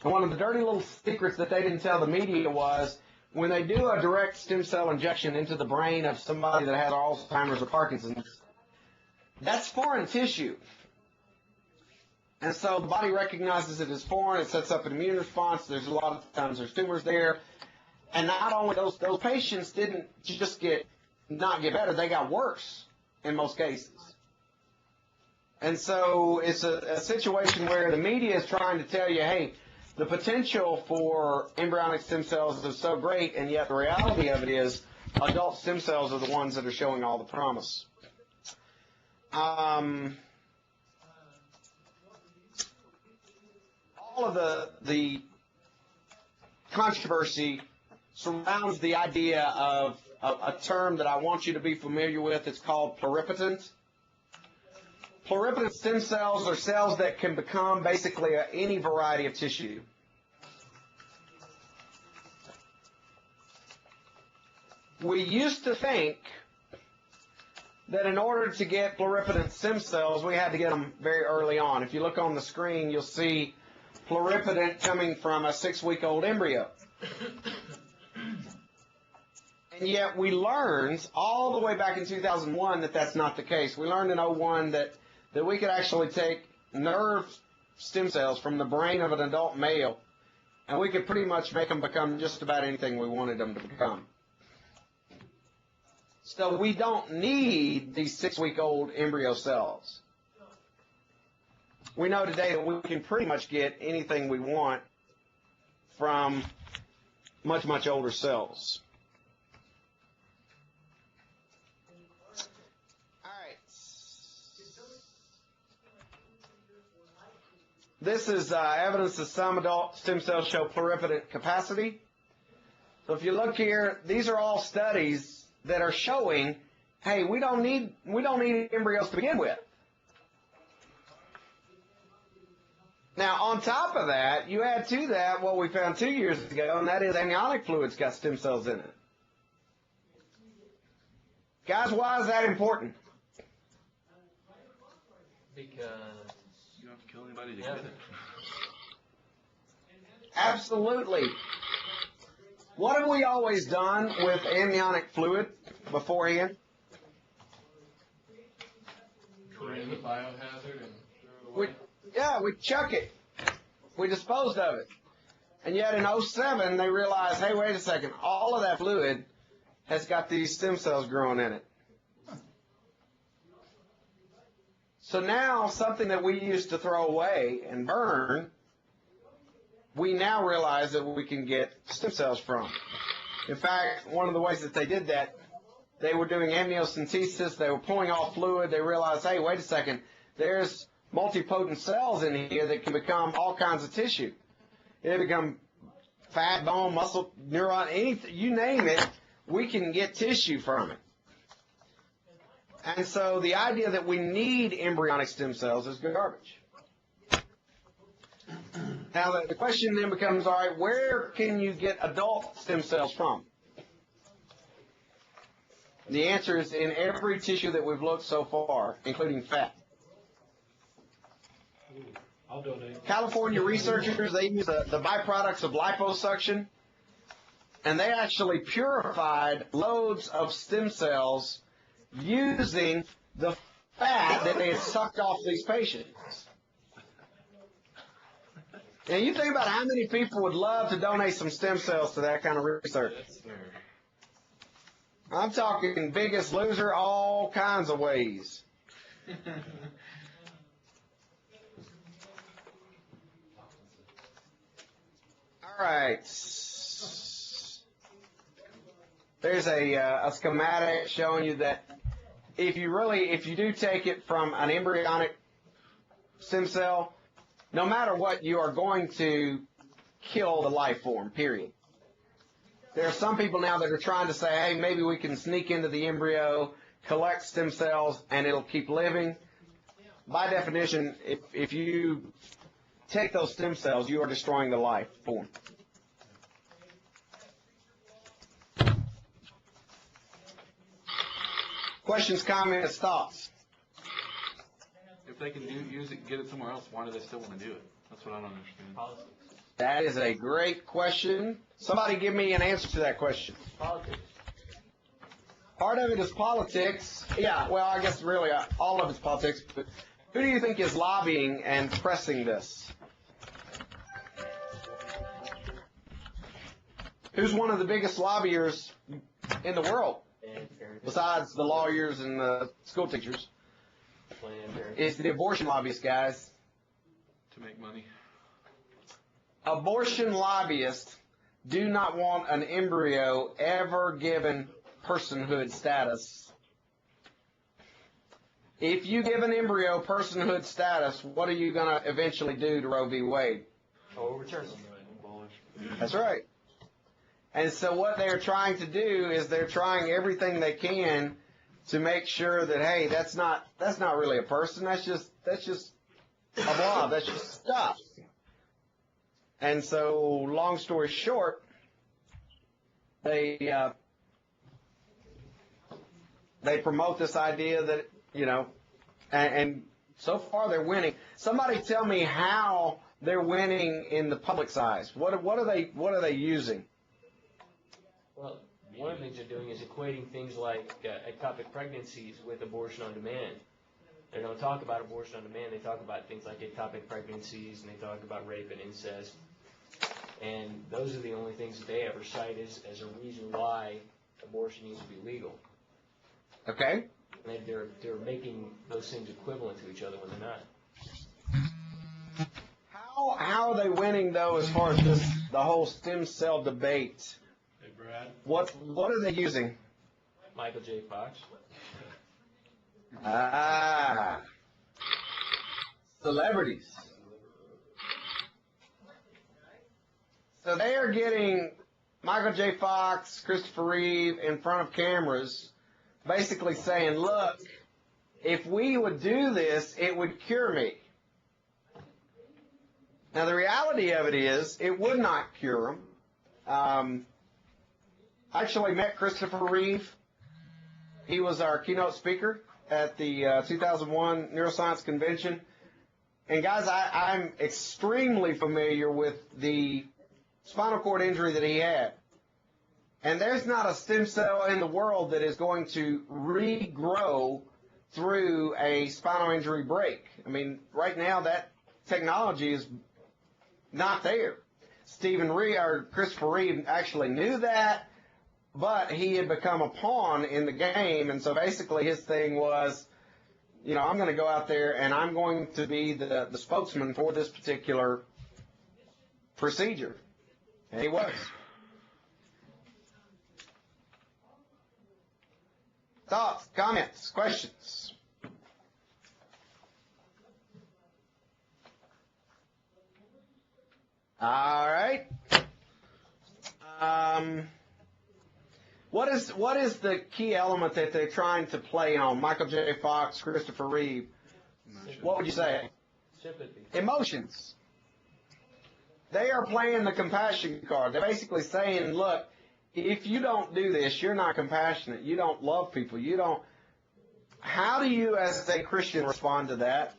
[SPEAKER 1] And one of the dirty little secrets that they didn't tell the media was when they do a direct stem cell injection into the brain of somebody that has Alzheimer's or Parkinson's, that's foreign tissue. And so the body recognizes it as foreign. It sets up an immune response. There's a lot of times there's tumors there. And not only those patients didn't just not get better, they got worse in most cases. And so it's a situation where the media is trying to tell you, hey, the potential for embryonic stem cells is so great, and yet the reality of it is adult stem cells are the ones that are showing all the promise. All of the controversy surrounds the idea of a term that I want you to be familiar with. It's called pluripotent. Pluripotent stem cells are cells that can become basically any variety of tissue. We used to think that in order to get pluripotent stem cells, we had to get them very early on. If you look on the screen, you'll see pluripotent coming from a 6-week-old embryo. And yet we learned all the way back in 2001 that that's not the case. We learned in 2001 that we could actually take nerve stem cells from the brain of an adult male, and we could pretty much make them become just about anything we wanted them to become. So we don't need these 6-week-old embryo cells. We know today that we can pretty much get anything we want from much, much older cells. All right. This is evidence that some adult stem cells show pluripotent capacity. So if you look here, these are all studies that are showing, hey, we don't need embryos to begin with. Now, on top of that, you add to that what we found 2 years ago, and that is amniotic fluid's got stem cells in it. Guys, why is that important?
[SPEAKER 2] Because
[SPEAKER 3] You don't have to kill anybody to get it.
[SPEAKER 1] Absolutely. What have we always done with amniotic fluid beforehand?
[SPEAKER 6] Create a biohazard and throw it away.
[SPEAKER 1] We chuck it. We disposed of it. And yet in 2007, they realized, hey, wait a second, all of that fluid has got these stem cells growing in it. So now something that we used to throw away and burn, we now realize that we can get stem cells from. In fact, one of the ways that they did that, they were doing amniocentesis, they were pulling off fluid, they realized, hey, wait a second, there's multipotent cells in here that can become all kinds of tissue. They become fat, bone, muscle, neuron, anything, you name it, we can get tissue from it. And so the idea that we need embryonic stem cells is garbage. Now the question then becomes, all right, where can you get adult stem cells from? The answer is in every tissue that we've looked so far, including fat.
[SPEAKER 7] I'll donate.
[SPEAKER 1] California researchers, they use the byproducts of liposuction, and they actually purified loads of stem cells using the fat that they had sucked off these patients. Now, you think about how many people would love to donate some stem cells to that kind of research. I'm talking Biggest Loser, all kinds of ways. All right. There's a schematic showing you that if you do take it from an embryonic stem cell, no matter what, you are going to kill the life form, period. There are some people now that are trying to say, hey, maybe we can sneak into the embryo, collect stem cells, and it'll keep living. By definition, if you take those stem cells, you are destroying the life form. Questions, comments, thoughts?
[SPEAKER 3] If they can use it, get it somewhere else, why do they still want to do it? That's what I don't understand.
[SPEAKER 2] politics.
[SPEAKER 1] That is a great question. Somebody give me an answer to that question.
[SPEAKER 2] Politics.
[SPEAKER 1] Part of it is politics. Yeah, well, I guess really all of it's politics. But who do you think is lobbying and pressing this? Who's one of the biggest lobbyers in the world, besides the lawyers and the school teachers? It's the abortion lobbyists, guys.
[SPEAKER 3] To make money.
[SPEAKER 1] Abortion lobbyists do not want an embryo ever given personhood status. If you give an embryo personhood status, what are you going to eventually do to Roe v. Wade?
[SPEAKER 2] Overturn them.
[SPEAKER 1] That's right. And so what they're trying to do is they're trying everything they can to make sure that, hey, that's not really a person. That's just a blob. That's just stuff. And so, long story short, they promote this idea that, you know, and so far they're winning. Somebody tell me how they're winning in the public size. What are they using?
[SPEAKER 2] Well, one of the things they're doing is equating things like ectopic pregnancies with abortion on demand. They don't talk about abortion on demand. They talk about things like ectopic pregnancies, and they talk about rape and incest. And those are the only things that they ever cite as a reason why abortion needs to be legal.
[SPEAKER 1] Okay.
[SPEAKER 2] And they're making those things equivalent to each other when they're not.
[SPEAKER 1] How are they winning, though, as far as the whole stem cell debate?
[SPEAKER 7] Hey, Brad.
[SPEAKER 1] What are they using?
[SPEAKER 2] Michael J. Fox.
[SPEAKER 1] Celebrities. So they are getting Michael J. Fox, Christopher Reeve in front of cameras, basically saying, look, if we would do this, it would cure me. Now, the reality of it is, it would not cure him. I actually met Christopher Reeve. He was our keynote speaker at the 2001 Neuroscience Convention. And guys, I'm extremely familiar with the spinal cord injury that he had. And there's not a stem cell in the world that is going to regrow through a spinal injury break. I mean, right now that technology is not there. Christopher Reeve actually knew that, but he had become a pawn in the game, and so basically his thing was, you know, I'm going to go out there and I'm going to be the spokesman for this particular procedure. And he was. Thoughts, comments, questions? All right. What is the key element that they're trying to play on? Michael J. Fox, Christopher Reeve. What would you say?
[SPEAKER 2] Sympathy.
[SPEAKER 1] Emotions. They are playing the compassion card. They're basically saying, look, if you don't do this, you're not compassionate. You don't love people. You don't. How do you, as a Christian, respond to that?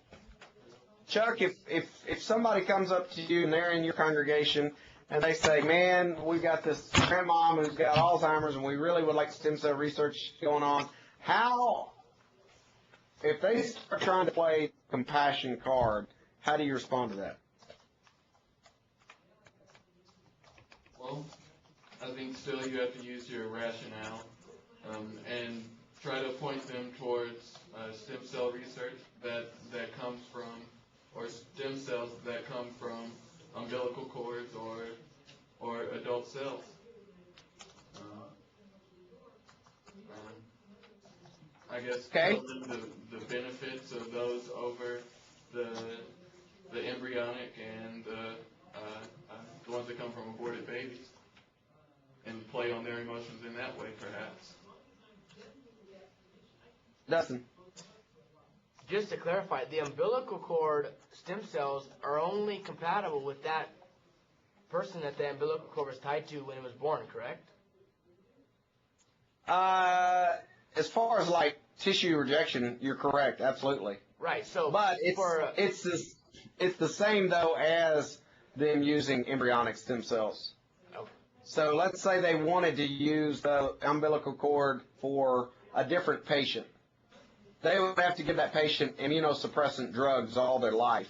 [SPEAKER 1] Chuck, if somebody comes up to you and they're in your congregation and they say, man, we've got this grandmom who's got Alzheimer's and we really would like stem cell research going on, how, if they start trying to play compassion card, how do you respond to that?
[SPEAKER 6] Well, I think still you have to use your rationale and try to point them towards stem cell research that comes from, or stem cells that come from umbilical cords or adult cells. I guess
[SPEAKER 1] Okay.
[SPEAKER 6] tell them the benefits of those over the embryonic and the ones that come from aborted babies, and play on their emotions in that way, perhaps.
[SPEAKER 1] Dustin.
[SPEAKER 9] Just to clarify, the umbilical cord stem cells are only compatible with that person that the umbilical cord was tied to when it was born, correct?
[SPEAKER 1] As far as like tissue rejection, you're correct, absolutely.
[SPEAKER 9] Right. So,
[SPEAKER 1] But it's the same though as them using embryonic stem cells.
[SPEAKER 9] Okay.
[SPEAKER 1] So let's say they wanted to use the umbilical cord for a different patient. They would have to give that patient immunosuppressant drugs all their life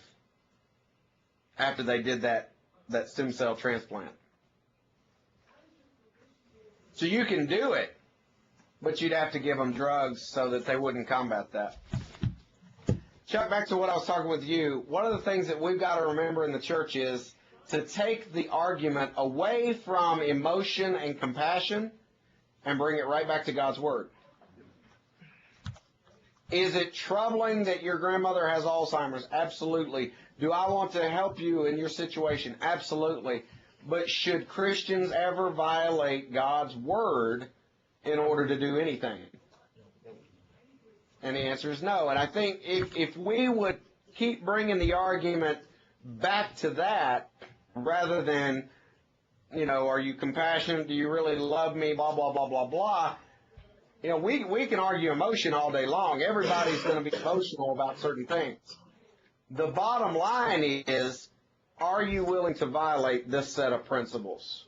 [SPEAKER 1] after they did that stem cell transplant. So you can do it, but you'd have to give them drugs so that they wouldn't combat that. Chuck, back to what I was talking with you. One of the things that we've got to remember in the church is to take the argument away from emotion and compassion and bring it right back to God's Word. Is it troubling that your grandmother has Alzheimer's? Absolutely. Do I want to help you in your situation? Absolutely. But should Christians ever violate God's Word in order to do anything? And the answer is no. And I think if we would keep bringing the argument back to that, rather than, are you compassionate? Do you really love me? Blah, blah, blah, blah, blah. We can argue emotion all day long. Everybody's going to be emotional about certain things. The bottom line is, are you willing to violate this set of principles?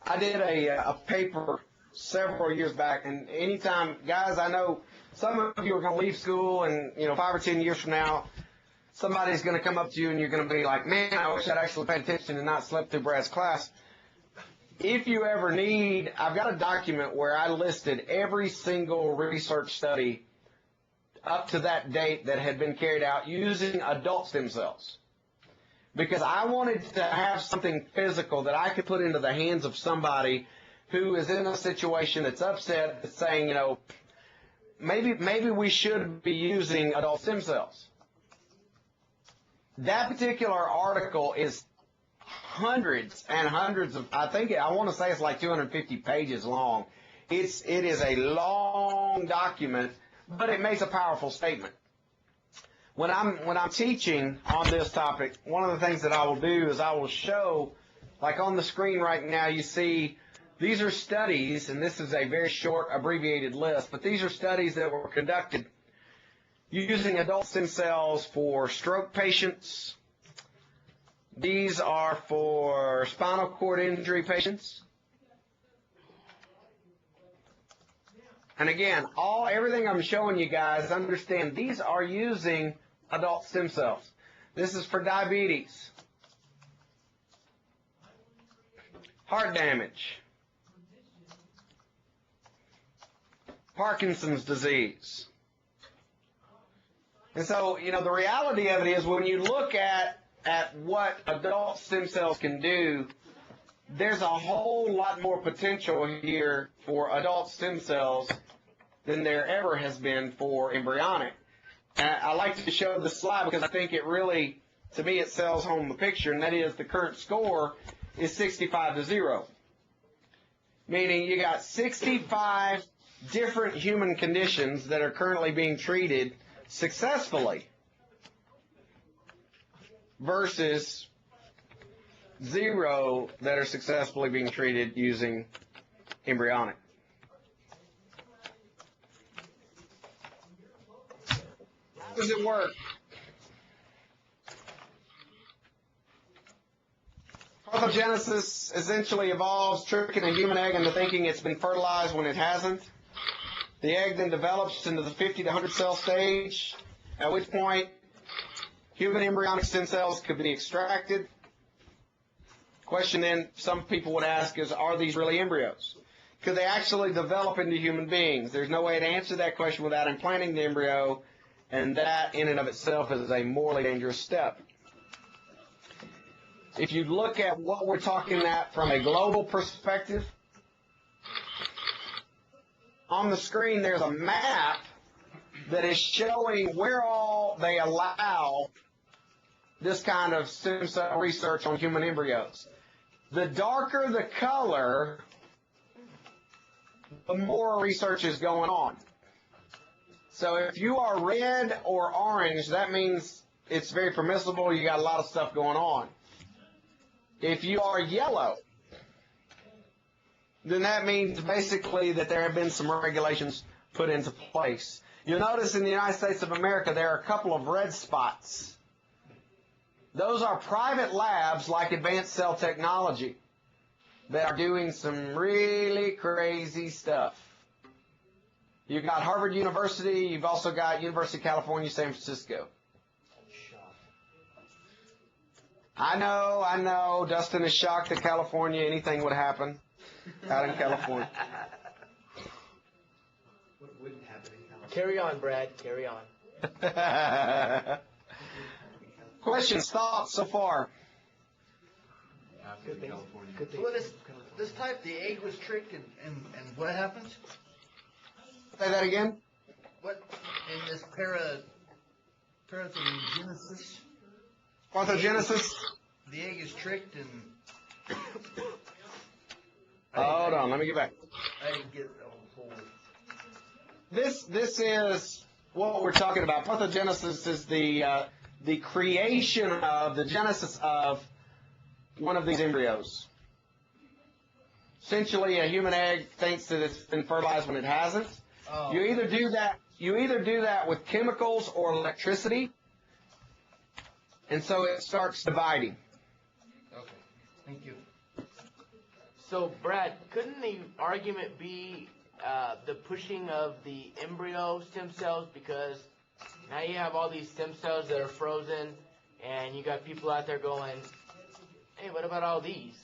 [SPEAKER 1] I did a paper several years back, and anytime, guys, I know some of you are going to leave school, and 5 or 10 years from now, somebody's going to come up to you, and you're going to be like, man, I wish I'd actually paid attention and not slept through Brad's class. If you ever need, I've got a document where I listed every single research study up to that date that had been carried out using adult stem cells. Because I wanted to have something physical that I could put into the hands of somebody who is in a situation that's upset, that's saying, maybe we should be using adult stem cells. That particular article is hundreds and hundreds of, I want to say it's like 250 pages long. It is a long document, but it makes a powerful statement. When I'm teaching on this topic, one of the things that I will do is I will show, like on the screen right now, you see these are studies, and this is a very short abbreviated list, but these are studies that were conducted using adult stem cells for stroke patients. These are for spinal cord injury patients. And again, everything I'm showing you guys, understand these are using adult stem cells. This is for diabetes, heart damage, Parkinson's disease. And so, the reality of it is when you look at what adult stem cells can do, there's a whole lot more potential here for adult stem cells than there ever has been for embryonic. And I like to show the slide because I think it really, to me, it sells home the picture, and that is the current score is 65-0. Meaning you got 65 different human conditions that are currently being treated successfully versus 0 that are successfully being treated using embryonic. How does it work? Parthenogenesis essentially evolves, tricking a human egg into thinking it's been fertilized when it hasn't. The egg then develops into the 50 to 100 cell stage, at which point human embryonic stem cells could be extracted. Question then some people would ask is, are these really embryos? Could they actually develop into human beings? There's no way to answer that question without implanting the embryo, and that in and of itself is a morally dangerous step. If you look at what we're talking at from a global perspective, on the screen there's a map that is showing where all they allow this kind of stem cell research on human embryos. The darker the color, the more research is going on. So if you are red or orange, that means it's very permissible, you got a lot of stuff going on. If you are yellow, then that means basically that there have been some regulations put into place. You'll notice in the United States of America there are a couple of red spots. Those are private labs like Advanced Cell Technology that are doing some really crazy stuff. You've got Harvard University, you've also got University of California, San Francisco. I know, Dustin is shocked that California, anything would happen out in California.
[SPEAKER 5] What wouldn't happen in California?
[SPEAKER 9] Carry on, Brad. Carry on.
[SPEAKER 1] Questions, thoughts so far?
[SPEAKER 3] active in California.
[SPEAKER 10] So what is, this type, the egg was tricked and what happens?
[SPEAKER 1] Say that again?
[SPEAKER 10] What, in this parthenogenesis,
[SPEAKER 1] Orthogenesis?
[SPEAKER 10] the egg is tricked and.
[SPEAKER 1] Hold on, let me get back.
[SPEAKER 10] I didn't get the whole.
[SPEAKER 1] This is what we're talking about. Parthenogenesis is the creation of, the genesis of one of these embryos. Essentially, a human egg thinks that it's been fertilized when it hasn't.
[SPEAKER 10] Oh.
[SPEAKER 1] You either do that with chemicals or electricity, and so it starts dividing.
[SPEAKER 10] Okay, thank you.
[SPEAKER 9] So, Brad, couldn't the argument be the pushing of the embryo stem cells, because now you have all these stem cells that are frozen, and you got people out there going, hey, what about all these?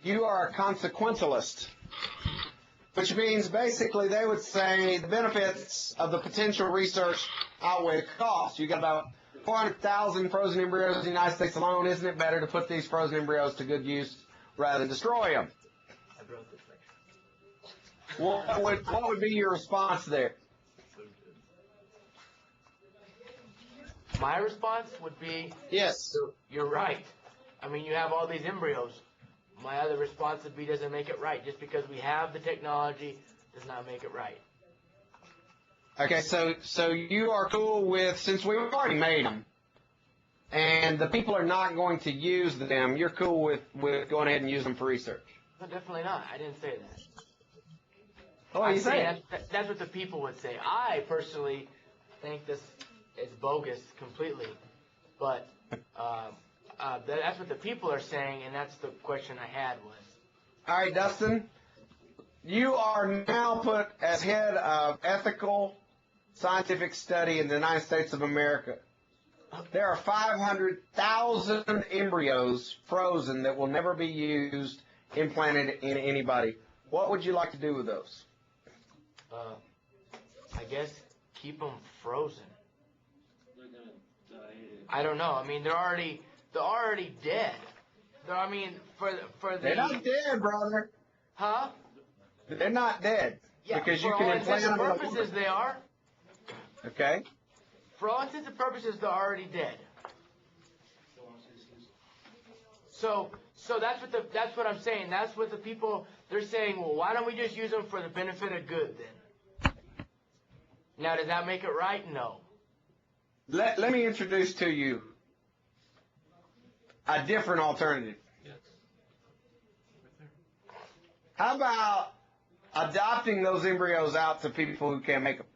[SPEAKER 1] You are a consequentialist, which means basically they would say the benefits of the potential research outweigh the cost. You got about 400,000 frozen embryos in the United States alone. Isn't it better to put these frozen embryos to good use rather than destroy them?
[SPEAKER 9] I wrote this lecture.
[SPEAKER 1] What would be your response there?
[SPEAKER 9] My response would be,
[SPEAKER 1] Yes.
[SPEAKER 9] you're right. I mean, you have all these embryos. My other response would be, doesn't make it right. Just because we have the technology does not make it right.
[SPEAKER 1] Okay, so you are cool with, since we've already made them, and the people are not going to use them, you're cool with going ahead and use them for research?
[SPEAKER 9] No, definitely not. I didn't say that.
[SPEAKER 1] Oh, you say
[SPEAKER 9] that's what the people would say. I personally think this is bogus completely, but that's what the people are saying, and that's the question I had was.
[SPEAKER 1] All right, Dustin, you are now put as head of ethical scientific study in the United States of America. There are 500,000 embryos frozen that will never be used, implanted in anybody. What would you like to do with those?
[SPEAKER 9] I guess keep them frozen. I don't know. I mean, they're already dead. I mean, for the.
[SPEAKER 1] They're not dead, brother.
[SPEAKER 9] Huh?
[SPEAKER 1] They're not dead.
[SPEAKER 9] Yeah,
[SPEAKER 1] because you
[SPEAKER 9] for
[SPEAKER 1] can
[SPEAKER 9] all
[SPEAKER 1] implant
[SPEAKER 9] intents and
[SPEAKER 1] them.
[SPEAKER 9] purposes, they are.
[SPEAKER 1] Okay.
[SPEAKER 9] For all intents and purposes, they're already dead. So that's what I'm saying. That's what the people, they're saying, well, why don't we just use them for the benefit of good then? Now, does that make it right? No.
[SPEAKER 1] Let me introduce to you a different alternative. How about adopting those embryos out to people who can't make them?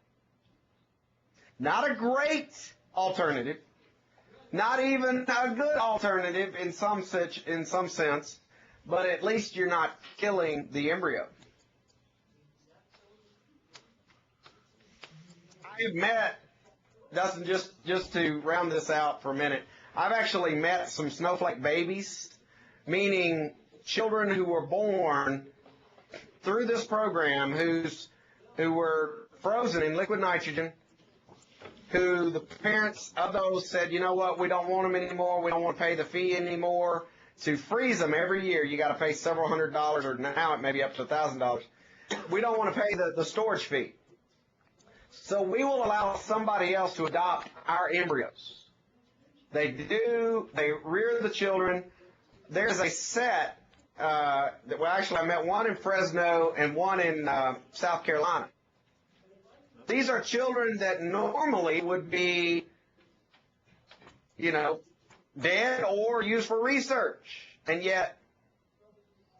[SPEAKER 1] Not a great alternative, not even a good alternative in some sense, but at least you're not killing the embryo. I've met, Dustin, just to round this out for a minute, I've actually met some snowflake babies, meaning children who were born through this program who were frozen in liquid nitrogen, who the parents of those said, you know what, we don't want them anymore, we don't want to pay the fee anymore. To freeze them every year, you got to pay several $100s, or now it may be up to $1,000. We don't want to pay the storage fee. So we will allow somebody else to adopt our embryos. They rear the children. There's a set, well, actually I met one in Fresno and one in South Carolina. These are children that normally would be, dead or used for research. And yet,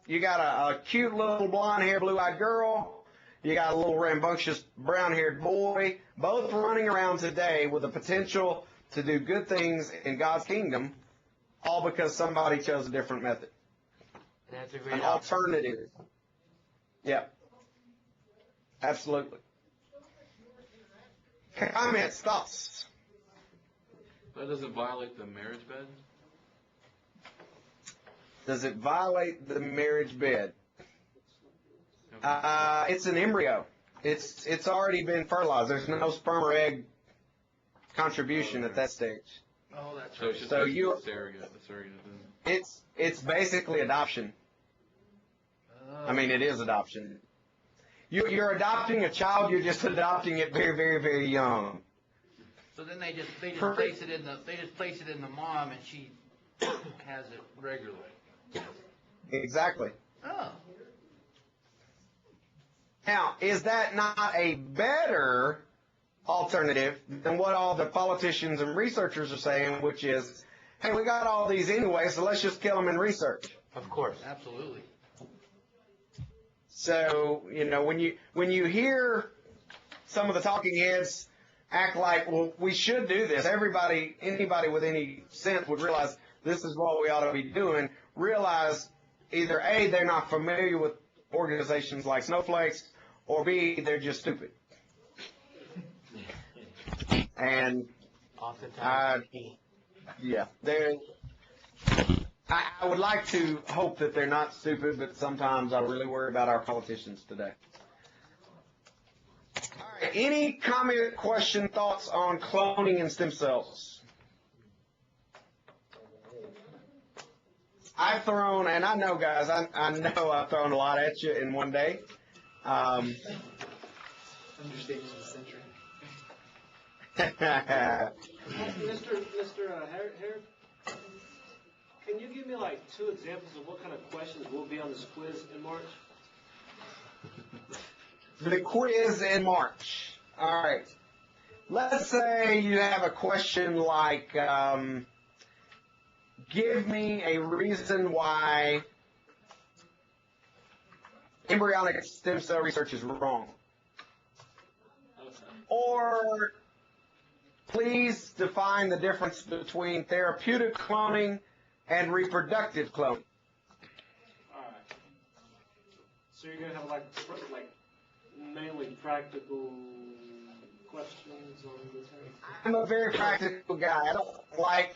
[SPEAKER 1] you got a cute little blonde-haired, blue-eyed girl. You got a little rambunctious brown-haired boy, both running around today with the potential to do good things in God's kingdom, all because somebody chose a different method.
[SPEAKER 9] That's a great
[SPEAKER 1] An alternative. Yeah. Absolutely. Comments, thoughts?
[SPEAKER 3] That doesn't violate the marriage bed?
[SPEAKER 1] Does it violate the marriage bed? It's an embryo. It's already been fertilized. There's no sperm or egg contribution at that stage.
[SPEAKER 10] Oh, that's
[SPEAKER 3] So
[SPEAKER 10] right.
[SPEAKER 3] it's just
[SPEAKER 1] So
[SPEAKER 3] a
[SPEAKER 1] you-
[SPEAKER 3] surrogate. Then.
[SPEAKER 1] It's basically adoption. I mean, it is adoption. You're adopting a child. You're just adopting it very, very, very young.
[SPEAKER 10] So then they just place it in the mom, and she has it regularly.
[SPEAKER 1] Exactly.
[SPEAKER 10] Oh.
[SPEAKER 1] Now, is that not a better alternative than what all the politicians and researchers are saying, which is, hey, we got all these anyway, so let's just kill them in research.
[SPEAKER 9] Of course.
[SPEAKER 10] Absolutely.
[SPEAKER 1] So, when you hear some of the talking heads act like, well, we should do this, anybody with any sense would realize this is what we ought to be doing, realize either A, they're not familiar with organizations like Snowflakes, or B, they're just stupid. And
[SPEAKER 9] Oftentimes.
[SPEAKER 1] yeah, I would like to hope that they're not stupid, but sometimes I really worry about our politicians today. All right, any comment, question, thoughts on cloning and stem cells? I've thrown, and I know, guys, I know I've thrown a lot at you in one day.
[SPEAKER 5] Understatement of the century.
[SPEAKER 11] Mr. Harrub, can you give me like 2 examples of what kind of questions will be on this quiz in March?
[SPEAKER 1] The quiz in March. All right. Let's say you have a question like, give me a reason why embryonic stem cell research is wrong. Or please define the difference between therapeutic cloning and reproductive cloning.
[SPEAKER 11] All right. So you're gonna have like mainly practical questions on this.
[SPEAKER 1] I'm a very practical guy. I don't like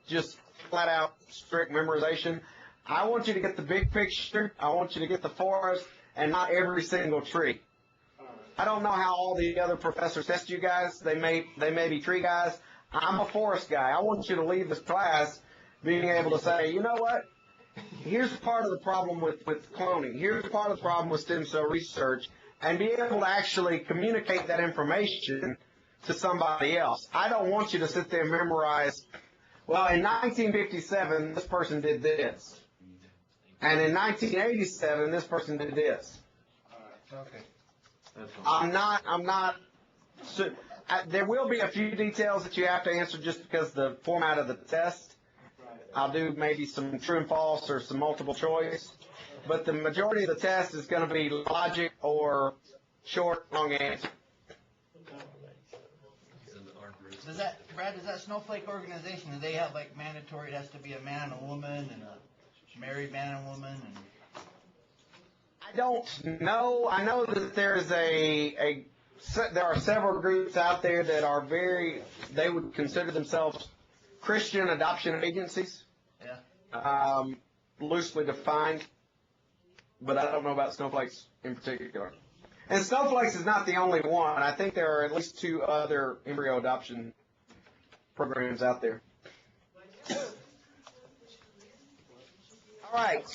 [SPEAKER 1] just flat out strict memorization. I want you to get the big picture. I want you to get the forest and not every single tree. I don't know how all the other professors test you guys. They may be tree guys. I'm a forest guy. I want you to leave this class being able to say, you know what? Here's part of the problem with cloning. Here's part of the problem with stem cell research, and be able to actually communicate that information to somebody else. I don't want you to sit there and memorize, well, in 1957, this person did this. And in 1987, this person did this.
[SPEAKER 10] Okay.
[SPEAKER 1] There will be a few details that you have to answer just because the format of the test. I'll do maybe some true and false or some multiple choice. But the majority of the test is going to be logic or short, long answer.
[SPEAKER 10] Brad, does that Snowflake organization, do they have like mandatory, it has to be a man and a woman and a married man and woman? And
[SPEAKER 1] I don't know. I know that there's there are several groups out there that are they would consider themselves Christian adoption agencies.
[SPEAKER 10] yeah.
[SPEAKER 1] Loosely defined, but I don't know about Snowflakes in particular. And Snowflakes is not the only one. I think there are at least 2 other embryo adoption programs out there. All right.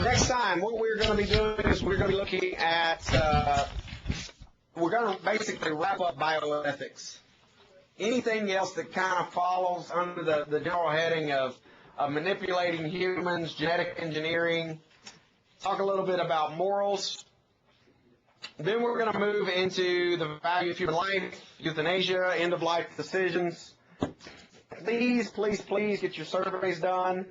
[SPEAKER 1] Next time, what we're going to be doing is we're going to be looking at, we're going to basically wrap up bioethics. Anything else that kind of follows under the general heading of manipulating humans, genetic engineering, talk a little bit about morals. Then we're going to move into the value of human life, euthanasia, end-of-life decisions. Please, please, please get your surveys done.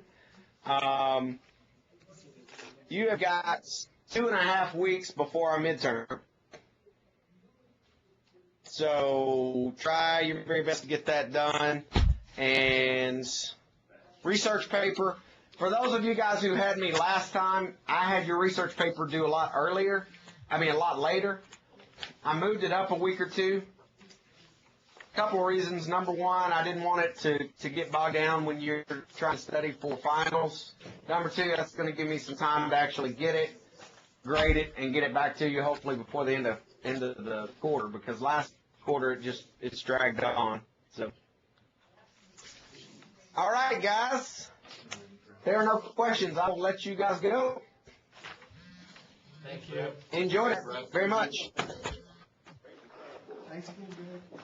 [SPEAKER 1] You have got 2.5 weeks before our midterm. So try your very best to get that done. And research paper. For those of you guys who had me last time, I had your research paper due a lot later. I moved it up a week or 2. A couple of reasons. Number one, I didn't want it to get bogged down when you're trying to study for finals. Number 2, that's going to give me some time to actually get it, grade it, and get it back to you hopefully before the end of the quarter, because last quarter it's dragged on. So All right, guys. There are no questions. I will let you guys go.
[SPEAKER 2] Thank you.
[SPEAKER 1] Enjoy it very much.
[SPEAKER 5] Thanks again, Greg.